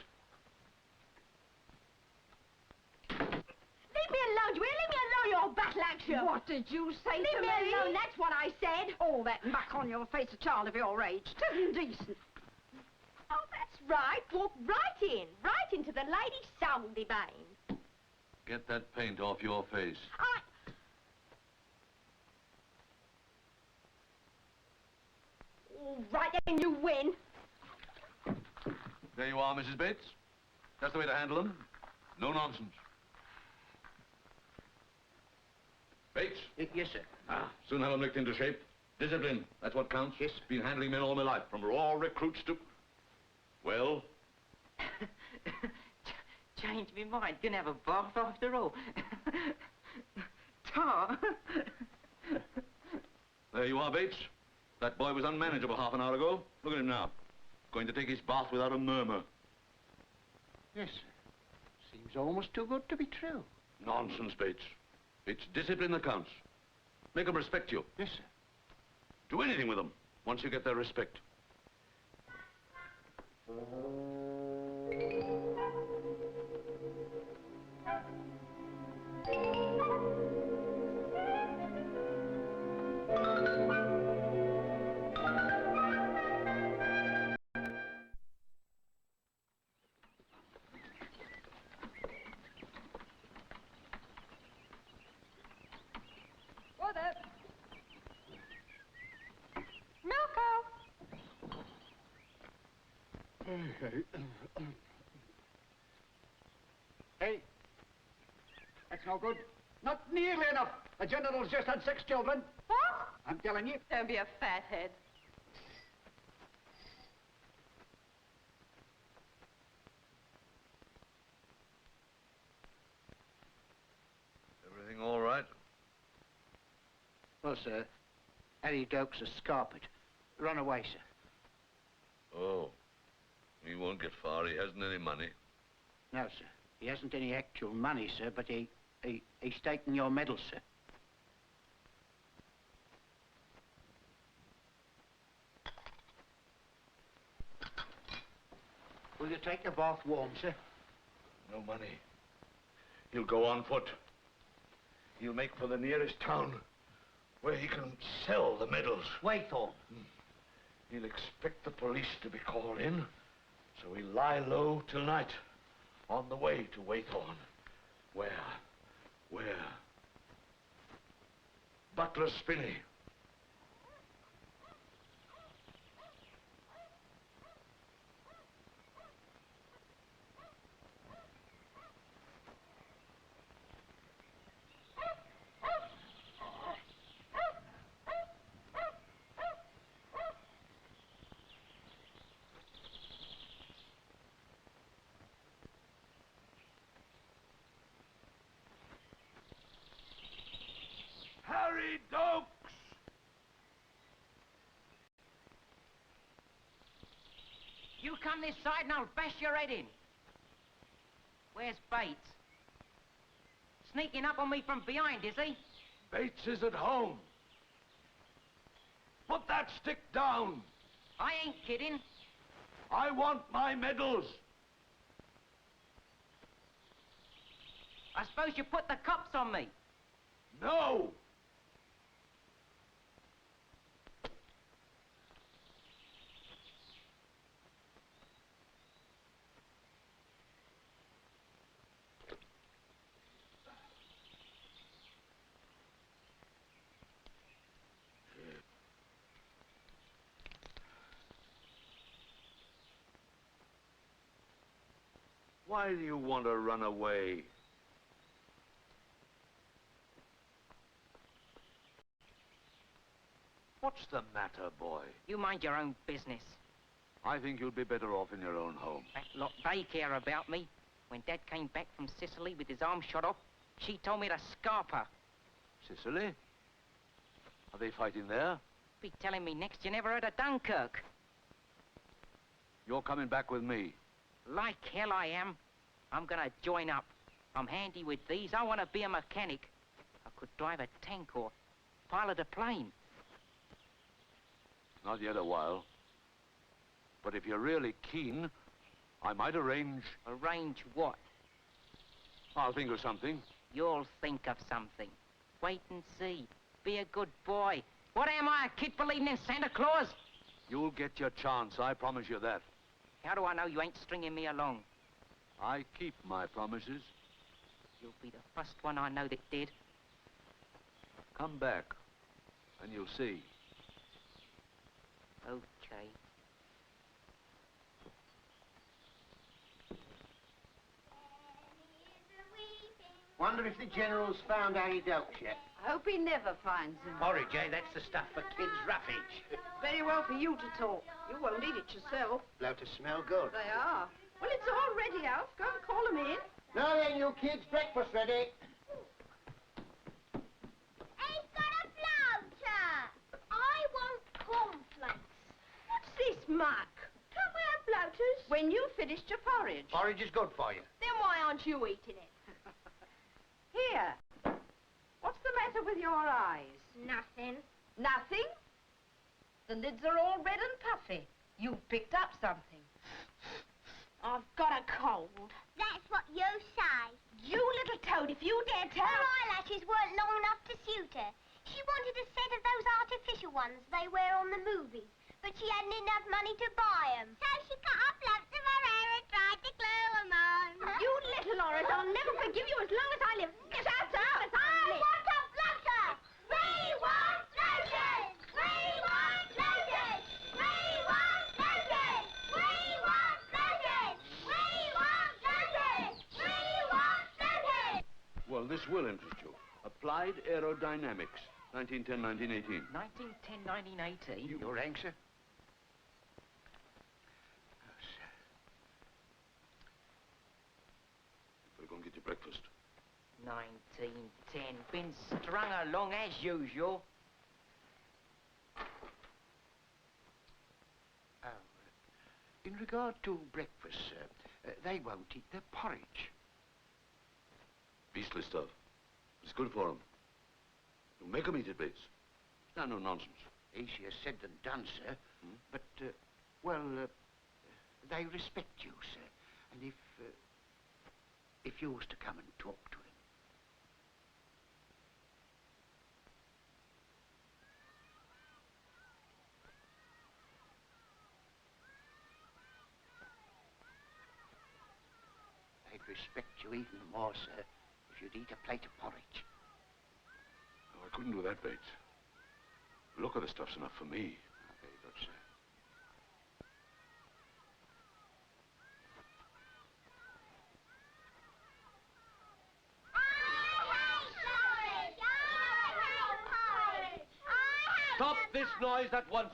Leave me alone, you hear? Leave me alone, you old battle action. What did you say Leave to me me? alone, That's what I said. All that muck on your face, a child of your age. Tisn't decent. Oh, that's right. Walk right into the Lady Soundybane. Get that paint off your face. All right, then you win. There you are, Mrs. Bates. That's the way to handle them. No nonsense. Bates? Yes, sir. Soon have them licked into shape. Discipline, that's what counts. Yes. Been handling men all my life, from raw recruits to... Well? Changed my mind. Didn't have a bath after all. Tar. There you are, Bates. That boy was unmanageable half an hour ago. Look at him now. Going to take his bath without a murmur. Yes, sir. Seems almost too good to be true. Nonsense, Bates. It's discipline that counts. Make them respect you. Yes, sir. Do anything with them once you get their respect. What up? Milko! Hey, that's no good. Not nearly enough. The general's just had 6 children. What? I'm telling you. Don't be a fathead. Everything all right? Well, sir, Harry Doak's a scarpet. Run away, sir. Oh. He won't get far. He hasn't any money. No, sir. He hasn't any actual money, sir, but he's taken your medal, sir. Will you take your bath warm, sir? No money. He'll go on foot. He'll make for the nearest town where he can sell the medals. Waythorn. He'll expect the police to be called in, so he'll lie low till night, on the way to Waythorn. Where? Butler's Spinney. You come this side and I'll bash your head in. Where's Bates? Sneaking up on me from behind, is he? Bates is at home. Put that stick down. I ain't kidding. I want my medals. I suppose you put the cops on me. No. Why do you want to run away? What's the matter, boy? You mind your own business. I think you'll be better off in your own home. That lot, they care about me. When Dad came back from Sicily with his arm shot off, she told me to scarp her. Sicily? Are they fighting there? Be telling me next you never heard of Dunkirk. You're coming back with me. Like hell I am. I'm gonna join up. I'm handy with these. I want to be a mechanic. I could drive a tank or pilot a plane. Not yet a while. But if you're really keen, I might arrange... Arrange what? I'll think of something. You'll think of something. Wait and see. Be a good boy. What am I, a kid believing in Santa Claus? You'll get your chance, I promise you that. How do I know you ain't stringing me along? I keep my promises. You'll be the first one I know that did. Come back, and you'll see. Okay. Wonder if the General's found Harry Delks yet. I hope he never finds him. Porridge, eh? That's the stuff for kids' roughage. Very well for you to talk. You won't eat it yourself. Bloaters smell good. They are. Well, it's all ready, Alf. Go and call them in. Now then, you kids, breakfast ready. He's got a bloater. I want cornflakes. What's this, Mark? Can't we have bloaters? When you finished your porridge. Porridge is good for you. Then why aren't you eating it? Here. What's the matter with your eyes? Nothing. Nothing? The lids are all red and puffy. You picked up something. I've got a cold. That's what you say. You little toad, if you dare tell... Her eyelashes weren't long enough to suit her. She wanted a set of those artificial ones they wear on the movies, but she hadn't enough money to buy them. So she cut up lumps of her hair and tried to glue them on. You little Laurie, I'll never forgive you as long as I live. Get out, I want a bloater! We want bloaters! We want bloaters! We want bloaters! We want bloaters! We want bloaters! We want bloaters! Well, this will interest you. Applied Aerodynamics, 1910-1918. 1910, 1918? Your rank, sir? Better go and get your breakfast. 1910. Been strung along as usual. In regard to breakfast, sir, they won't eat their porridge. Beastly stuff. It's good for them. You make 'em eat it, Bates. No, no nonsense. Easier said than done, sir. But, well, they respect you, sir. And if you was to come and talk to him. They'd respect you even more, sir, if you'd eat a plate of porridge. Oh, I couldn't do that, Bates. The look of the stuff's enough for me. Very good, sir. Stop this noise at once.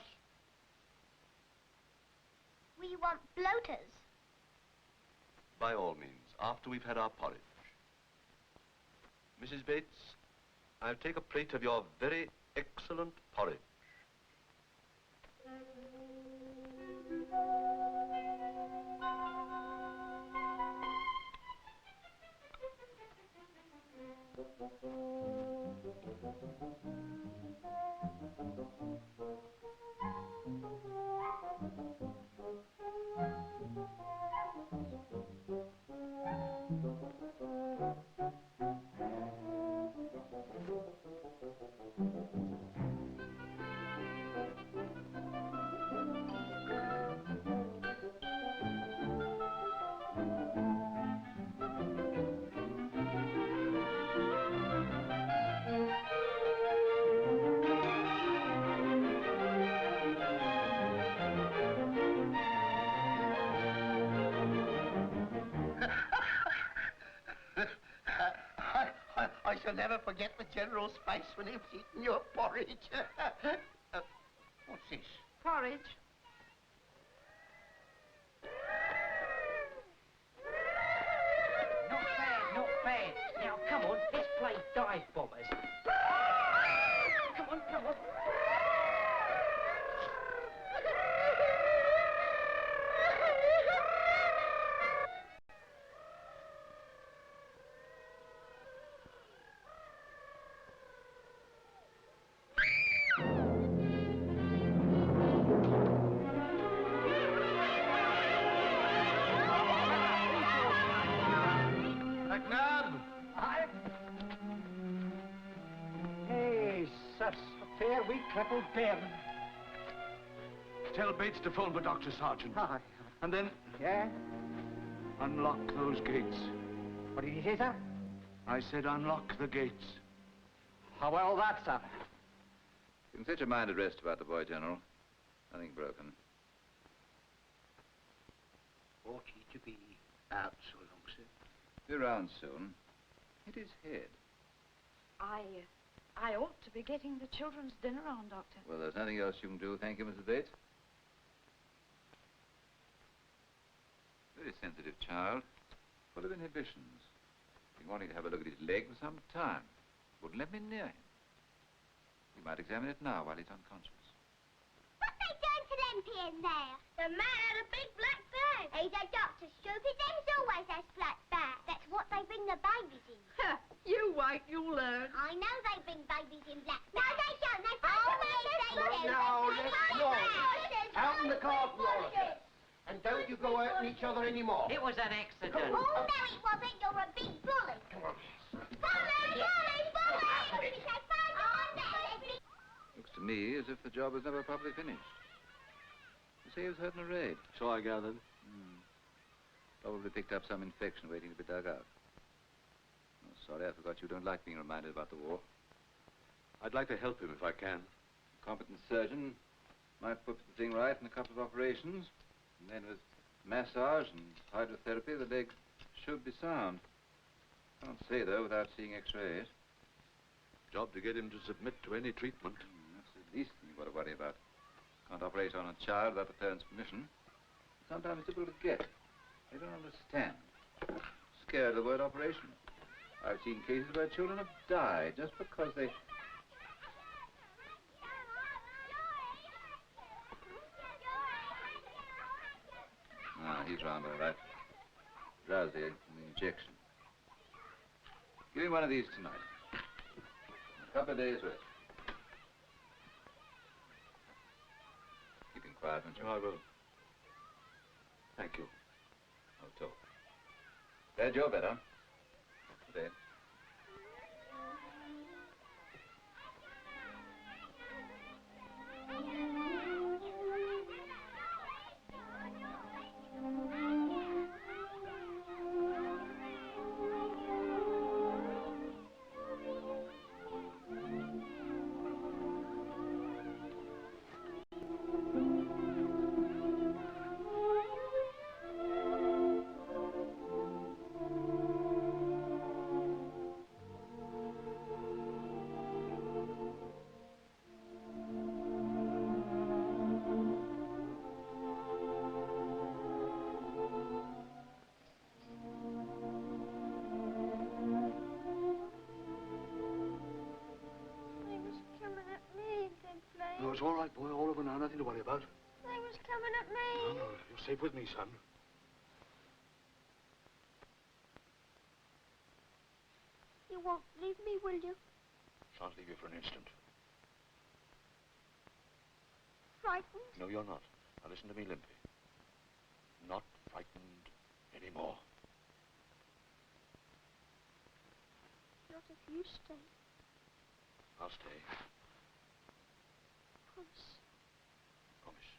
We want bloaters. By all means, after we've had our porridge. Mrs. Bates, I'll take a plate of your very excellent porridge. I shall never forget the General's face when he was eating your porridge. What's this? Porridge. Not bad, not bad. Now, come on, let's play dive bombers. Come on, come on. McNabb! Aye? Hey, sus, a fair weak crippled bairn. Tell Bates to phone for Dr. Sargent. Aye. And then Yeah? unlock those gates. What did you say, sir? I said unlock the gates. How well that, sir? You can set your mind at rest about the boy, General. Nothing broken. Ought he to be out so long, sir? Be around soon. Hit his head. I ought to be getting the children's dinner on, Doctor. Well, there's nothing else you can do. Thank you, Mrs. Bates. Very sensitive child. Full of inhibitions. Been wanting to have a look at his leg for some time. Wouldn't let me near him. You might examine it now while he's unconscious. What they doing to them in there? The man had a big black bag. He's a doctor, stupid. Them's always has black bags. That's what they bring the babies in. You wait, you'll learn. I know they bring babies in black bags. No, they don't. They find Look now, let's go. Out in the car, Laura. And don't you go hurting each other anymore. It was an accident. Oh, no, it wasn't. You're a big bully. Come on. Bully! Looks to me as if the job was never properly finished. You say he was hurt in a raid? So I gathered. Probably picked up some infection waiting to be dug out. Oh, sorry, I forgot you don't like being reminded about the war. I'd like to help him if I can. A competent surgeon might put the thing right in a couple of operations. And then with massage and hydrotherapy, the leg should be sound. Can't say, though, without seeing x-rays. Job to get him to submit to any treatment. That's the least thing you've got to worry about. Can't operate on a child without the parent's permission. Sometimes it's difficult to get. They don't understand. Scared of the word operation. I've seen cases where children have died just because they... Ah, he's round all right. Drowsy from the injection. Give him one of these tonight. A couple of days rest. Keep him quiet, won't you? I will. Thank you. I'll talk. Glad you're better. Good day. No, it's all right, boy. All over now. Nothing to worry about. They was coming at me. No, you're safe with me, son. You won't leave me, will you? shan't leave you for an instant. Frightened? No, you're not. Now listen to me, Limpy. Not frightened anymore. Not if you stay. I'll stay. Promise. Promise.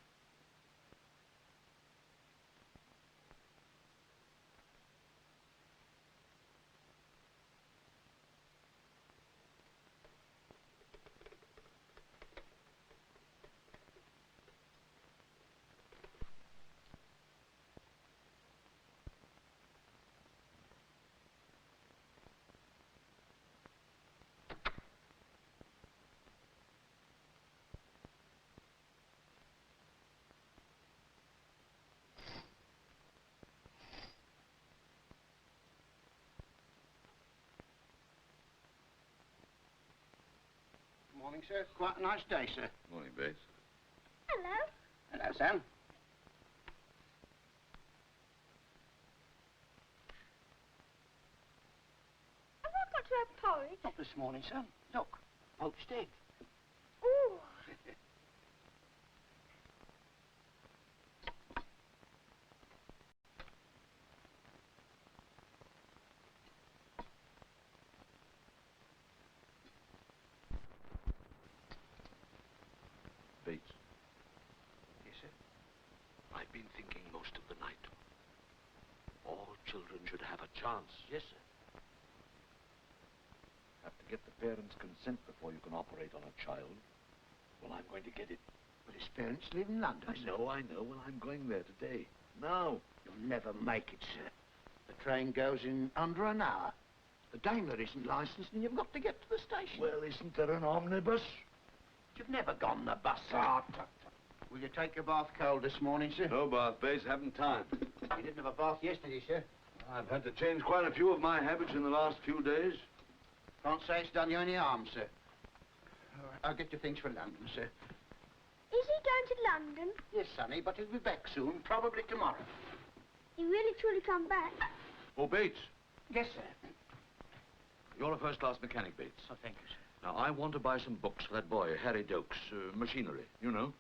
Morning, sir. Quite a nice day, sir. Morning, Bates. Hello. Hello, Sam. Have I got to have porridge? Not this morning, son. Look, poached egg. Ooh. Bates, Yes, sir. I've been thinking most of the night. All children should have a chance. Yes, sir. Have to get the parents' consent before you can operate on a child. Well, I'm going to get it. But his parents live in London, I sir. know. Well, I'm going there today. Now. You'll never make it, sir. The train goes in under an hour. The Daimler isn't licensed and you've got to get to the station. Well, isn't there an omnibus? You've never gone the bus, sir. Will you take your bath cold this morning, sir? No bath, Bates. Haven't time. You didn't have a bath yesterday, sir. I've had to change quite a few of my habits in the last few days. Can't say it's done you any harm, sir. All right, I'll get your things for London, sir. Is he going to London? Yes, sonny, but he'll be back soon, probably tomorrow. He really truly come back? Oh, Bates. Yes, sir. You're a first-class mechanic, Bates. Oh, thank you, sir. Now, I want to buy some books for that boy, Harry Dokes, machinery, you know.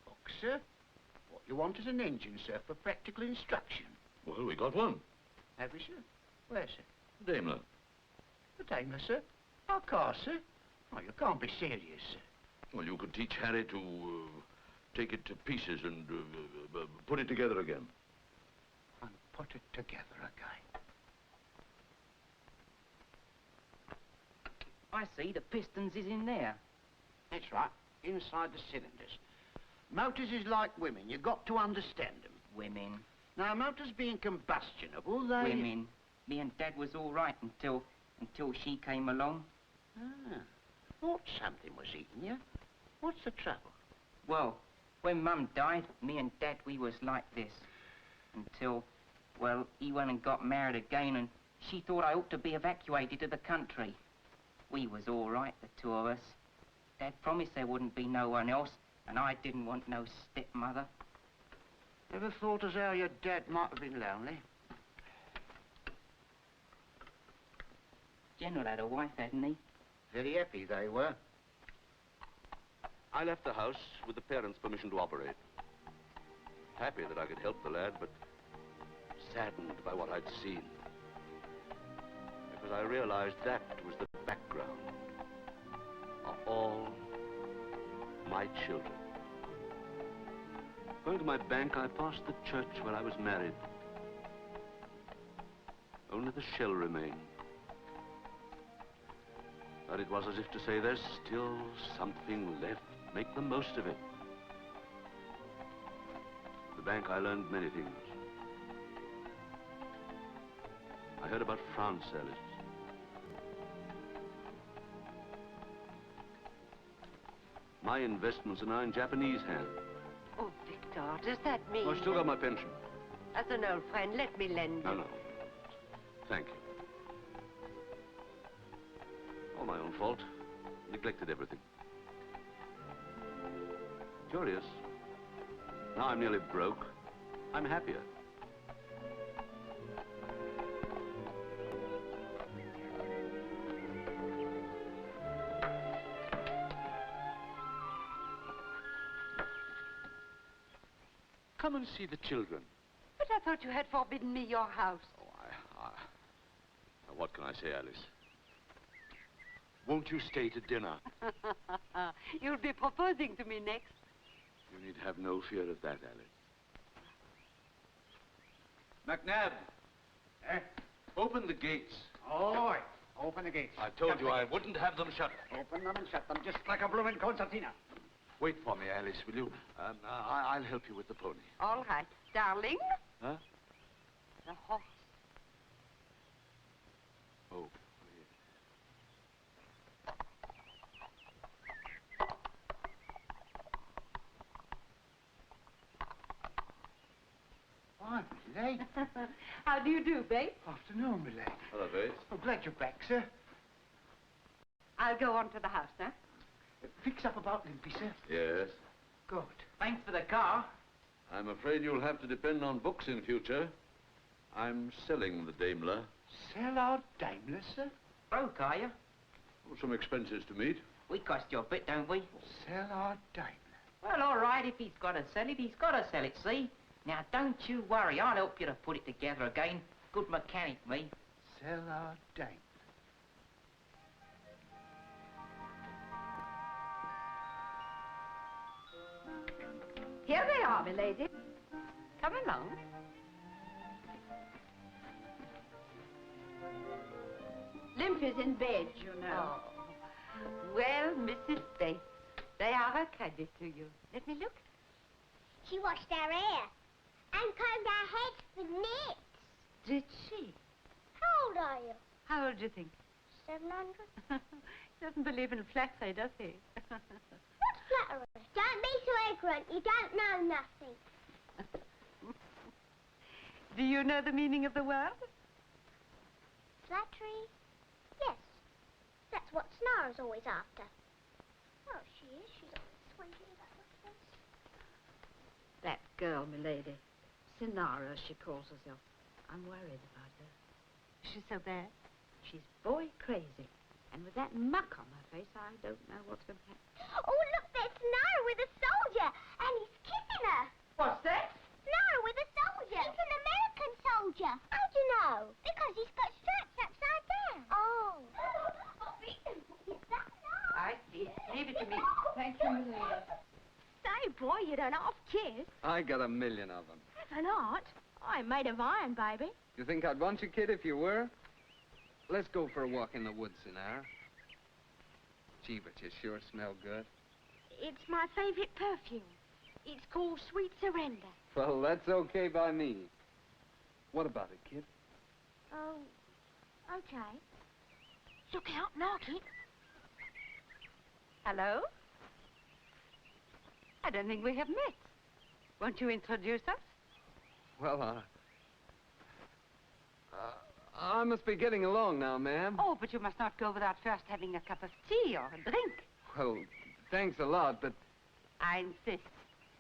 Books, sir? What you want is an engine, sir, for practical instruction. Well, we got one. Have we, sir? Where, sir? Daimler. The Daimler, sir? Our car, sir? Oh, you can't be serious, sir. Well, you could teach Harry to take it to pieces and put it together again. And put it together again. I see the pistons is in there. That's right, inside the cylinders. Motors is like women. You've got to understand them. Women. Now, motors being combustionable, they... Women. Me and Dad was all right until she came along. Ah, thought something was eating you. What's the trouble? Well, when Mum died, me and Dad, we was like this. Until, well, he went and got married again, and she thought I ought to be evacuated to the country. We was all right, the two of us. Dad promised there wouldn't be no one else, and I didn't want no stepmother. Ever thought as how your dad might have been lonely? General had a wife, hadn't he? Very happy they were. I left the house with the parents' permission to operate. Happy that I could help the lad, but saddened by what I'd seen. Because I realized that was the background of all my children. Going to my bank, I passed the church where I was married. Only the shell remained. But it was as if to say, there's still something left. Make the most of it. At the bank, I learned many things. I heard about France sellers. My investments are now in Japanese hands. Oh, Victor, does that mean... I've still got my pension. As an old friend, let me lend you. No. Thank you. All my own fault. Neglected everything. Curious. Now I'm nearly broke. I'm happier. come and see the children. But I thought you had forbidden me your house. Now, what can I say, Alice? Won't you stay to dinner? You'll be proposing to me next. You need have no fear of that, Alice. McNabb. Eh? Open the gates. Oh, open the gates. I told you I wouldn't have them shut. Open them and shut them, just like a blooming concertina. Wait for me, Alice, will you? I'll help you with the pony. All right, darling. Huh? The horse. Oh. Why, Milady. How do you do, babe? Afternoon, Milady. Hello, Bates. I'm glad you're back, sir. I'll go on to the house, huh? Fix up about Limpy, sir. Yes. Good. Thanks for the car. I'm afraid you'll have to depend on books in future. I'm selling the Daimler. Sell our Daimler, sir? Broke, are you? Oh, some expenses to meet. We cost you a bit, don't we? Sell our Daimler. Well, all right, if he's got to sell it, he's got to sell it, see? Now, don't you worry. I'll help you to put it together again. Good mechanic, me. Sell our Daimler. Here they are, milady. Come along. Limpy's in bed, you know. Oh. Well, Mrs. Bates, they are a credit to you. Let me look. She washed our hair and combed our heads with nits. Did she? How old are you? How old do you think? 700? He doesn't believe in flattery, does he? What's flattery? Don't be so ignorant. You don't know nothing. Do you know the meaning of the word? Flattery? Yes. That's what Snara's always after. Oh, she is. She's always swinging about her face. That girl, milady. Sinara, she calls herself. I'm worried about her. She's so bad? She's boy crazy. And with that muck on her face, I don't know what's going to happen. Oh, look, there's Snara with a soldier, and he's kissing her. What's that? Snara with a soldier. He's an American soldier. How do you know? Because he's got stripes upside down. Oh. Is that nice? I see. Leave it to me. Thank you, milady. Say, boy, you don't half kiss. I got a million of them. An art? I'm made of iron, baby. You think I'd want you, kid, if you were? Let's go for a walk in the woods, Sinara. Gee, but you sure smell good. It's my favorite perfume. It's called Sweet Surrender. Well, that's okay by me. What about it, kid? Oh, okay. Look out, knock it. Hello? I don't think we have met. Won't you introduce us? Well, I must be getting along now, ma'am. Oh, but you must not go without first having a cup of tea or a drink. Well, thanks a lot, but... I insist.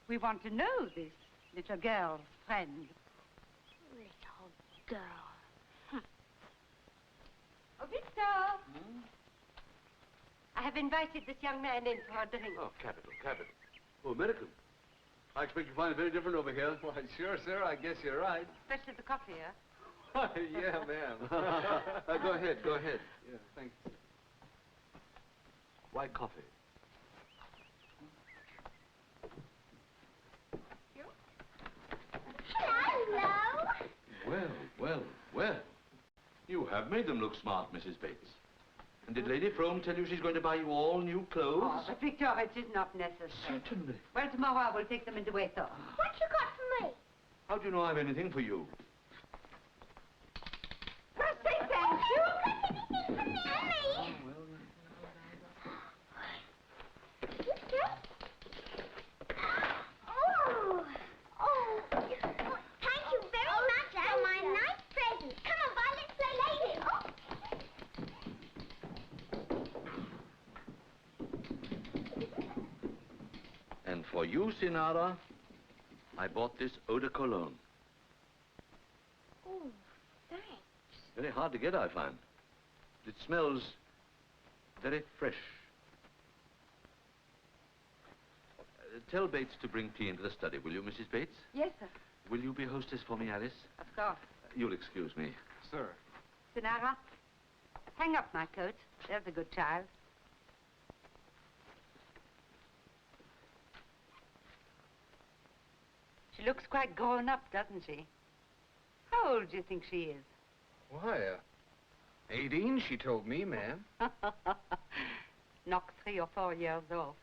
We want to know this little girl's friend. Little girl. Oh, Victor! I have invited this young man in for a drink. Oh, capital, capital. Oh, American. I expect you find it very different over here. Why, sure, sir, I guess you're right. Especially the coffee, huh? Yeah, ma'am. Go ahead, go ahead. Yeah, thanks. Why coffee? Hello. Well, well, well. You have made them look smart, Mrs. Bates. And did Lady Frome tell you she's going to buy you all new clothes? Oh, but Victor, it is not necessary. Certainly. Well, tomorrow I will take them into Waythorne. What you got for me? How do you know I have anything for you? Say thank you. Anything for me? Oh, thank you very much for my nice present. Come on, Vi, let's play lady. And for you, Sinara, I bought this eau de cologne. Oh, thanks. Very hard to get, I find. It smells very fresh. Tell Bates to bring tea into the study, will you, Mrs. Bates? Yes, sir. Will you be hostess for me, Alice? Of course. You'll excuse me. Sir. Sinara, hang up my coat. There's a good child. She looks quite grown up, doesn't she? How old do you think she is? Why, 18, she told me, ma'am. Knock 3 or 4 years off.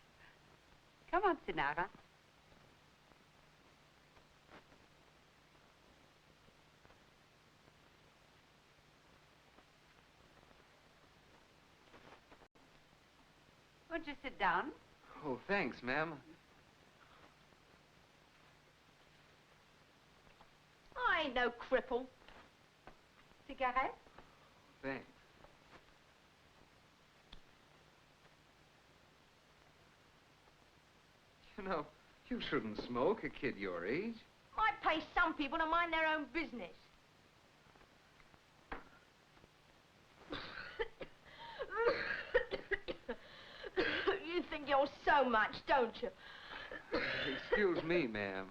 Come on, Sinara. Won't you sit down? Oh, thanks, ma'am. I ain't no cripple. Cigarette? Thanks. You know, you shouldn't smoke, a kid your age. I pay some people to mind their own business. You think you're so much, don't you? Excuse me, ma'am.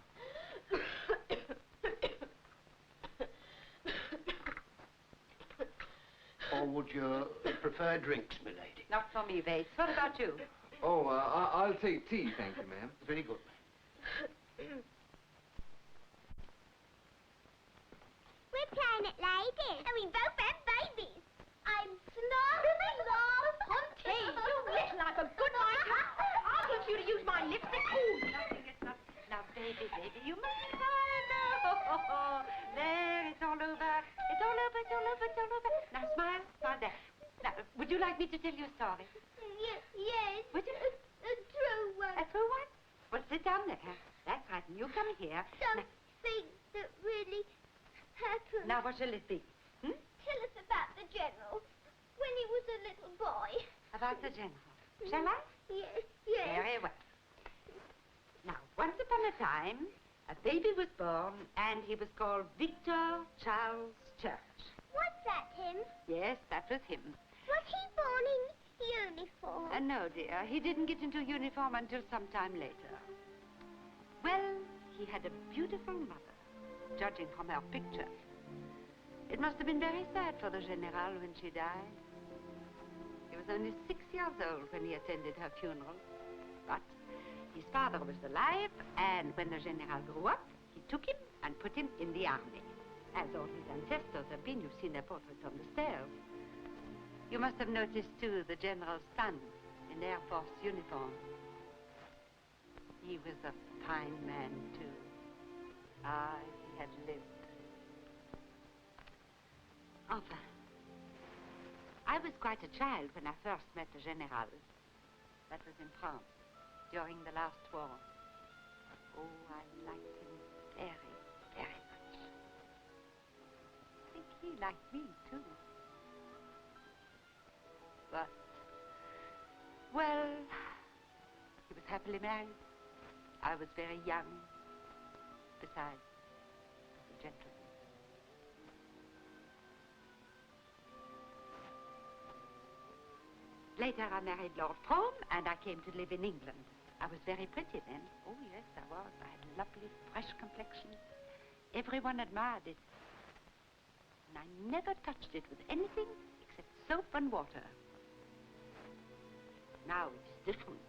Or would you prefer drinks, milady? Not for me, Bates. What about you? Oh, I'll take tea, thank you, ma'am. Very good. We're planet ladies, and we both have babies. I'm snorting off on tea. You look like a good night. I'll get you to use my lipstick. Ooh, Nothing, it's not. Now, baby, you must cry now. There, it's all over. It's all over, it's all over, it's all over. Now, smile, smile there. Now, would you like me to tell you a story? Yes. Would you? A true one. A true one? Well, sit down there. That's right, and you come here. Something that really happened. Now, what shall it be? Tell us about the general when he was a little boy. About the general. Shall I? Yes, yes. Very well. Now, once upon a time, a baby was born, and he was called Victor Charles Church. Was that him? Yes, that was him. Was he born in uniform? No, dear. He didn't get into uniform until some time later. Well, he had a beautiful mother, judging from her picture. It must have been very sad for the General when she died. He was only 6 years old when he attended her funeral. But his father was alive, and when the General grew up, he took him and put him in the army. As all his ancestors have been, you've seen their portraits on the stairs. You must have noticed, too, the General's son in Air Force uniform. He was a fine man, too. Ah, he had lived. Enfin, I was quite a child when I first met the General. That was in France, during the last war. Oh, I liked him very, very much. I think he liked me, too. But, well, he was happily married. I was very young. Besides, he was a gentleman. Later, I married Lord Frome, and I came to live in England. I was very pretty then. Oh, yes, I was. I had a lovely, fresh complexion. Everyone admired it. And I never touched it with anything except soap and water. Now it's different.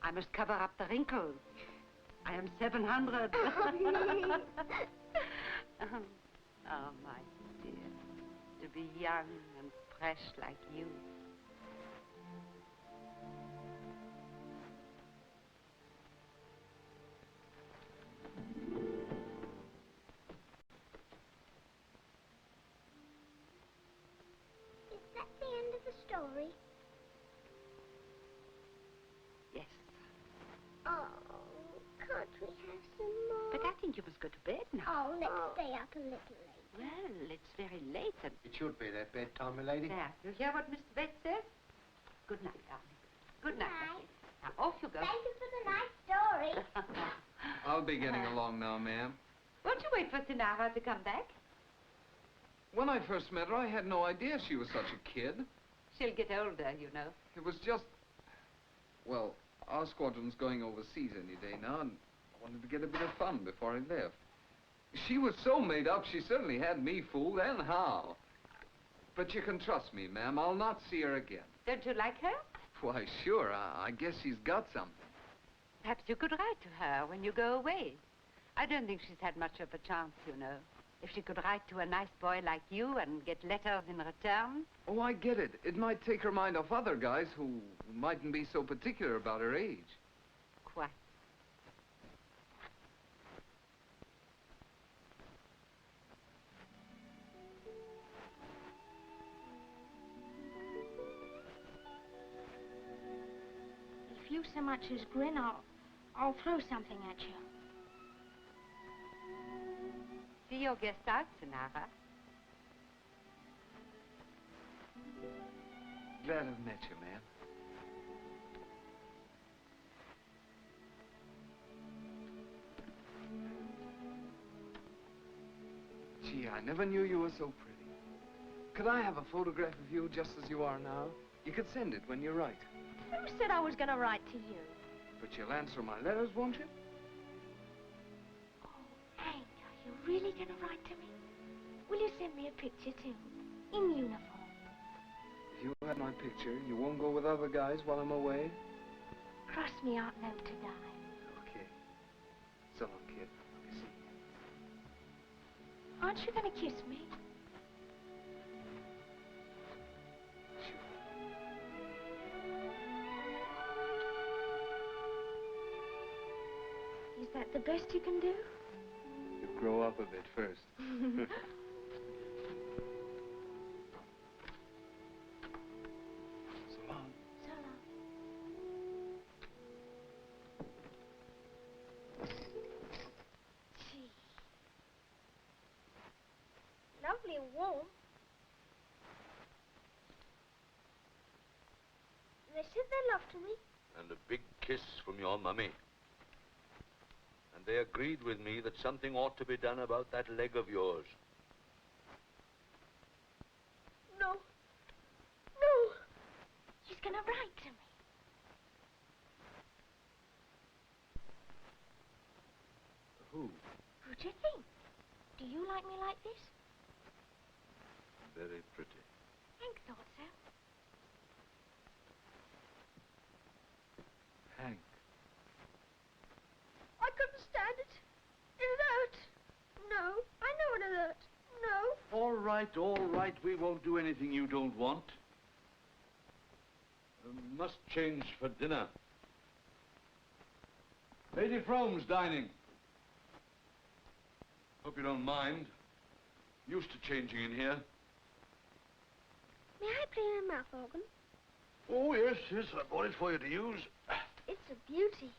I must cover up the wrinkles. I am 700. Oh, my dear. To be young and fresh like you. Is that the end of the story? Yes. Oh, can't we have some more? But I think you must go to bed now. Oh, let's stay up a little later. Well, it's very late and... It should be their bedtime, milady. There, you hear what Mr. Bates says? Good night, darling. Good night. Now, off you go. Thank you for the nice story. I'll be getting along now, ma'am. Won't you wait for Sinara to come back? When I first met her, I had no idea she was such a kid. She'll get older, you know. It was just... Well, Our squadron's going overseas any day now, and I wanted to get a bit of fun before I left. She was so made up, she certainly had me fooled, and how. But you can trust me, ma'am. I'll not see her again. Don't you like her? Why, sure. I guess she's got something. Perhaps you could write to her when you go away. I don't think she's had much of a chance, you know. If she could write to a nice boy like you and get letters in return. Oh, I get it. It might take her mind off other guys who mightn't be so particular about her age. Quite. If you so much as grin, I'll throw something at you. See your guest out, Sonara. Glad I've met you, ma'am. Gee, I never knew you were so pretty. Could I have a photograph of you just as you are now? You could send it when you write. Who said I was going to write to you? But you'll answer my letters, won't you? Hank, are you really going to write to me? Will you send me a picture, too? In uniform? If you have my picture, you won't go with other guys while I'm away? Cross me out note to die. Okay. So long, kid. See you. Aren't you going to kiss me? Is that the best you can do? You grow up a bit first. So long. So long. Gee. Lovely and warm. They said their love to me. And a big kiss from your mummy. And they agreed with me that something ought to be done about that leg of yours. No. No. She's going to write to me. Who? Who do you think? Do you like me like this? Very pretty. Hank thought so. Hank. I couldn't stand it. It hurt. No, I know it hurt. No. All right. We won't do anything you don't want. Must change for dinner. Lady Frome's dining. Hope you don't mind. Used to changing in here. May I play a mouth organ? Oh, yes. I bought it for you to use. It's a beauty.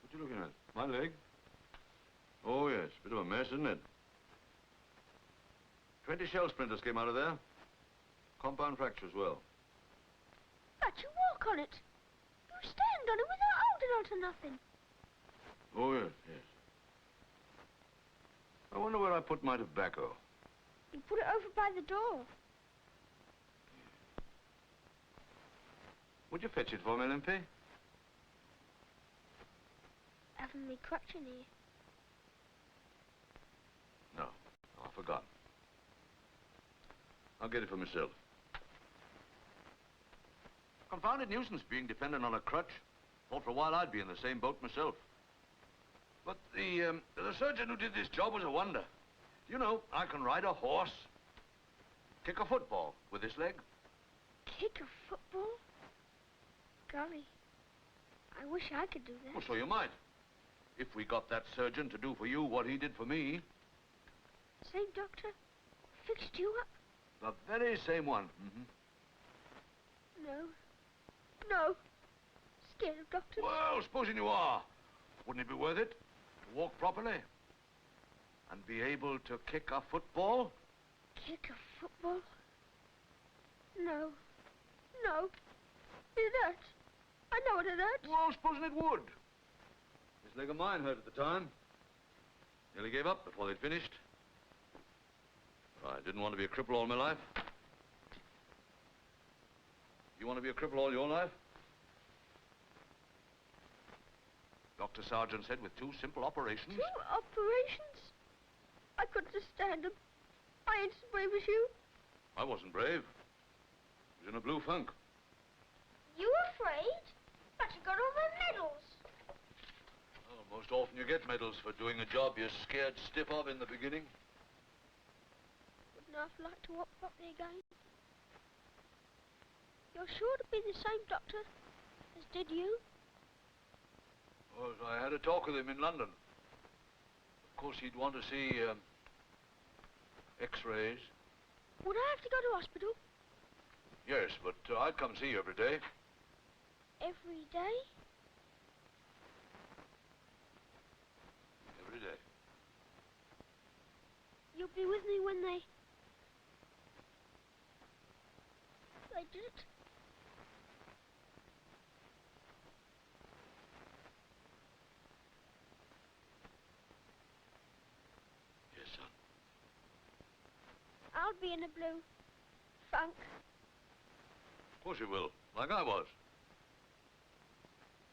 What you looking at? My leg? Oh, yes. Bit of a mess, isn't it? 20 shell splinters came out of there. Compound fracture as well. But you walk on it. You stand on it without holding on to nothing. Oh, yes. I wonder where I put my tobacco. You put it over by the door. Would you fetch it for me, Limpy? Haven't me crutch in here. No, I forgot. I'll get it for myself. Confounded nuisance being dependent on a crutch. Thought for a while I'd be in the same boat myself. But the surgeon who did this job was a wonder. You know, I can ride a horse, kick a football with this leg. Kick a football? Golly, I wish I could do that. Well, so you might. If we got that surgeon to do for you what he did for me. Same doctor? Fixed you up? The very same one. Mm-hmm. No. Scared of doctors? Well, supposing you are. Wouldn't it be worth it to walk properly? And be able to kick a football? Kick a football? No. It hurts. I know it hurts. Well, supposing it would. This leg of mine hurt at the time. Nearly gave up before they'd finished. I didn't want to be a cripple all my life. You want to be a cripple all your life? Dr. Sargent said with 2 simple operations. 2 operations? I couldn't stand them. I ain't as brave as you. I wasn't brave. I was in a blue funk. You afraid? But you got all the medals. Well, most often you get medals for doing a job you're scared stiff of in the beginning. Wouldn't I like to walk properly again? You're sure to be the same doctor as did you? Well, I had a talk with him in London. Of course, he'd want to see X-rays. Would I have to go to hospital? Yes, but I'd come see you every day. Every day? Every day. You'll be with me when they did it? Yes, son. I'll be in a blue funk. Of course you will, like I was.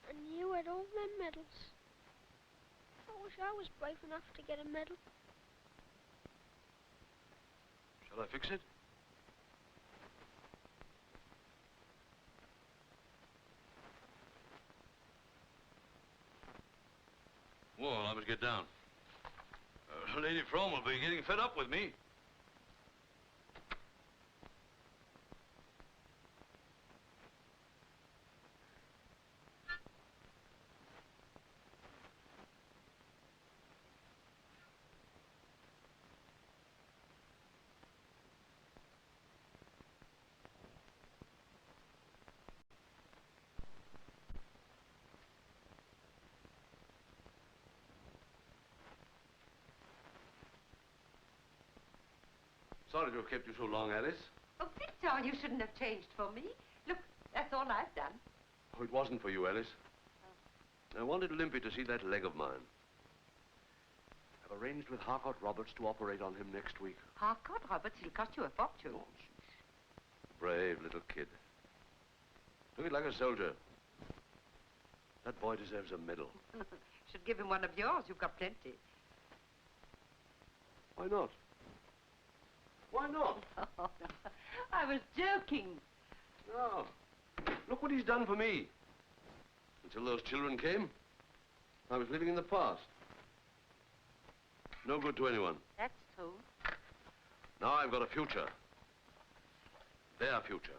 And you had all them medals. I wish I was brave enough to get a medal. Shall I fix it? Well, I must get down. Lady Frome will be getting fed up with me. Sorry to have kept you so long, Alice. Oh, Victor, you shouldn't have changed for me. Look, that's all I've done. Oh, it wasn't for you, Alice. I wanted Limpy to see that leg of mine. I've arranged with Harcourt Roberts to operate on him next week. Harcourt Roberts, he'll cost you a fortune. Brave little kid. Took it like a soldier. That boy deserves a medal. Should give him one of yours. You've got plenty. Why not? Why not? Oh, I was joking. No. Look what he's done for me. Until those children came, I was living in the past. No good to anyone. That's true. Now I've got a future. Their future.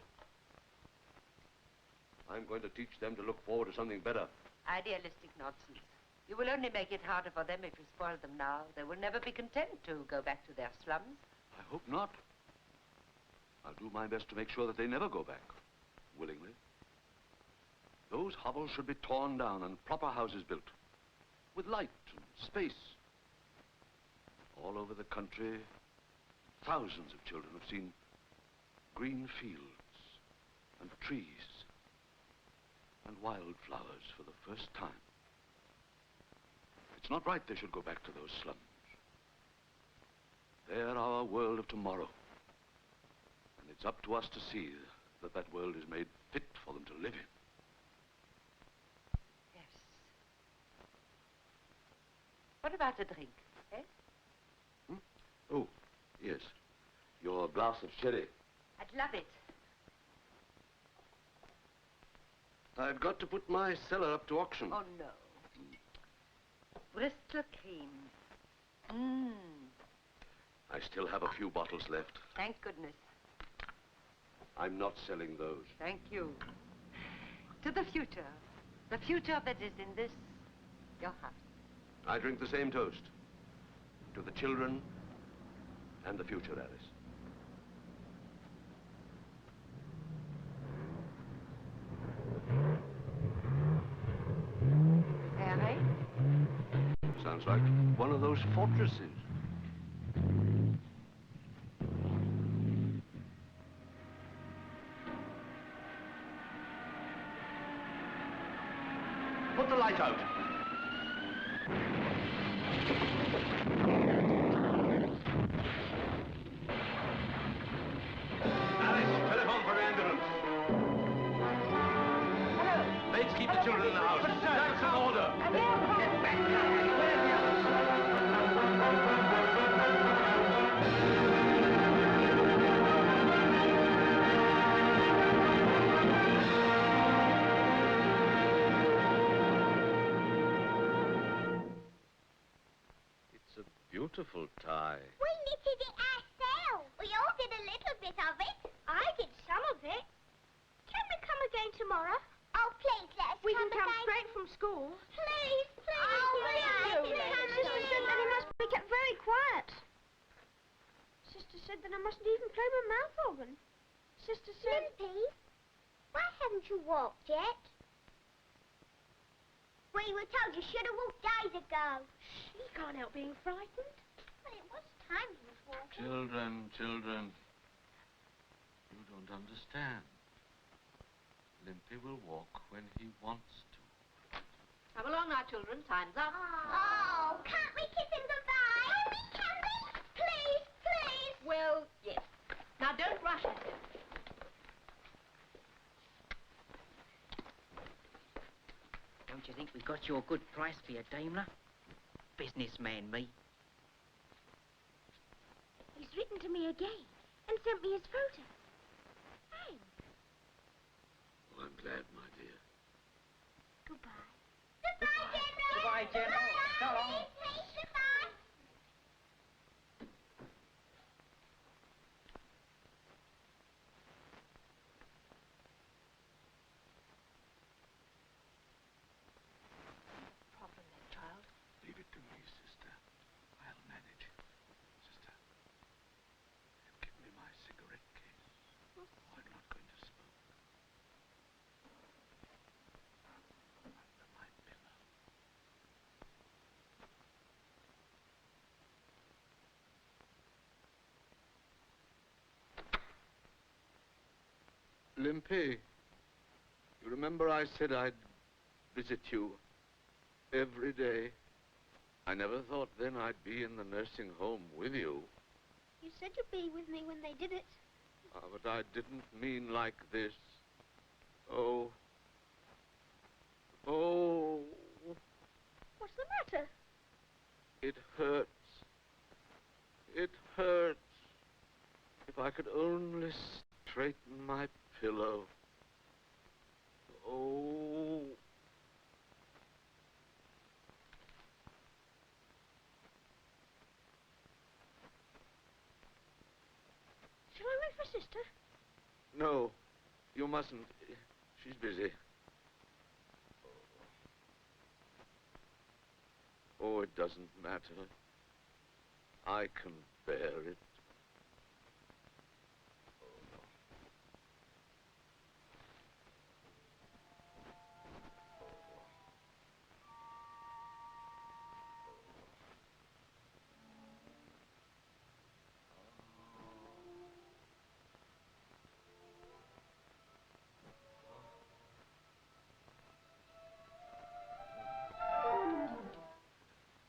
I'm going to teach them to look forward to something better. Idealistic nonsense. You will only make it harder for them if you spoil them now. They will never be content to go back to their slums. I hope not. I'll do my best to make sure that they never go back, willingly. Those hovels should be torn down and proper houses built, with light and space. All over the country, thousands of children have seen green fields and trees and wildflowers for the first time. It's not right they should go back to those slums. They're our world of tomorrow. And it's up to us to see that that world is made fit for them to live in. Yes. What about a drink, eh? Hmm? Oh, yes. Your glass of sherry. I'd love it. I've got to put my cellar up to auction. Oh, no. Bristol cream. Mmm. I still have a few bottles left. Thank goodness. I'm not selling those. Thank you. To the future. The future that is in this, your house. I drink the same toast. To the children and the future, Alice. Harry? Sounds like one of those fortresses. Put the light out. keep the children in the house. That's an order. Get back now. It's a beautiful tie. We knitted it ourselves. We all did a little bit of it. I did some of it. Can we come again tomorrow? Oh, please, let us We can come again. straight from school. Please, please. Oh, please. Sister said that he must be kept very quiet. Sister said that I mustn't even play my mouth organ. Sister said... Limpy, why haven't you walked yet? We were told you should have walked days ago. He can't help being frightened. Well, it was time he was walking. Children. You don't understand. Limpy will walk when he wants to. Come along now, children. Time's up. Oh, can't we kiss him goodbye? Can we? Please, please. Well, yes. Now, don't rush at him. Don't you think we got you a good price for your Daimler? Businessman, me. He's written to me again and sent me his photo. Thanks. Well, I'm glad, my dear. Goodbye. Goodbye, General. Goodbye, General. So long. Please, goodbye. Problem then, child. Leave it to me, sister. I'll manage. Sister, give me my cigarette case. Oh, I'm not going to smoke. Under my pillow. Limpy, you remember I said I'd visit you every day? I never thought then I'd be in the nursing home with you. You said you'd be with me when they did it. But I didn't mean like this. Oh. Oh. What's the matter? It hurts. It hurts. If I could only straighten my pillow. Oh. Shall I wait for Sister? No, you mustn't. She's busy. Oh, it doesn't matter. I can bear it.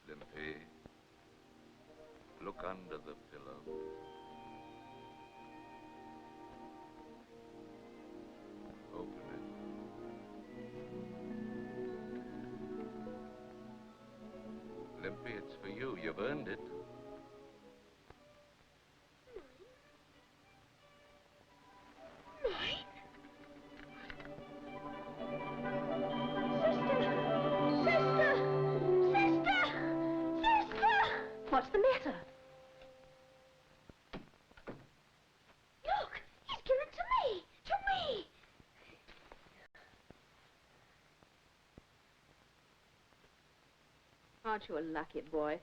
Limpy, look under the pillow. Open it. Limpy, it's for you. You've earned it. What's the matter? Look, he's given it to me. To me. Aren't you a lucky boy?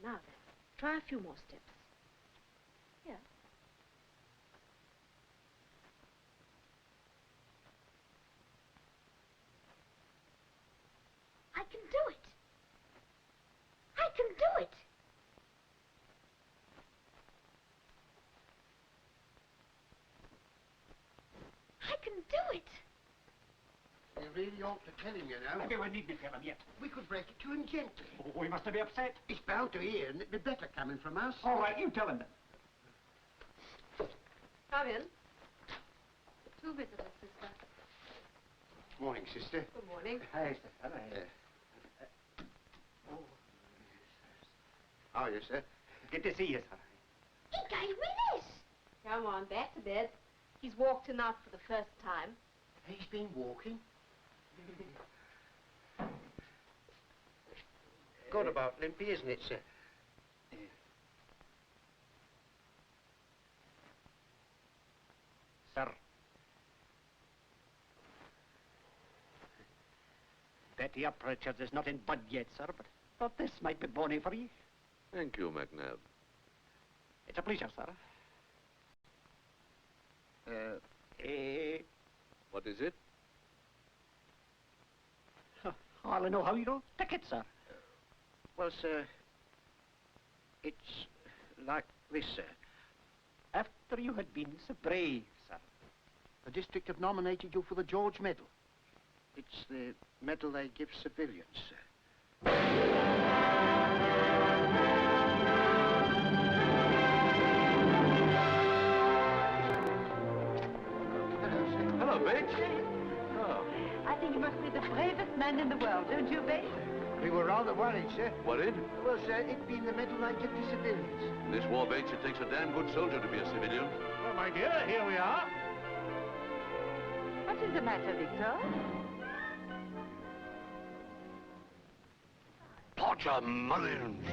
Now then, try a few more steps. Here. I can do it. I can do it. I can do it. You really ought to tell him, you know. Maybe we needn't tell him yet. We could break it to him gently. Oh, he must be upset. He's bound to hear, and it'd be better coming from us. All right, you tell him then. Come in. Two visitors, sister. Morning, sister. Good morning. Hi, sister. How are you, sir? Good to see you, sir. He came with us. Come on, back to bed. He's walked enough for the first time. He's been walking? Good about Limpy, isn't it, sir? Sir. Betty up, Richards is not in bud yet, sir, but thought this might be bonny for you. Thank you, McNabb. It's a pleasure, sir. What is it? All I know how you don't take it, sir. Well, sir, it's like this, sir. After you had been so brave, sir. The district have nominated you for the George Medal. It's the medal they give civilians, sir. Hello, Bates. Oh. I think you must be the bravest man in the world, don't you, Bates? We were rather worried, sir. Worried? Well, sir, it being the medal they give to civilians. This war, Bates, it takes a damn good soldier to be a civilian. Well, my dear, here we are. What is the matter, Victor? Torture millions.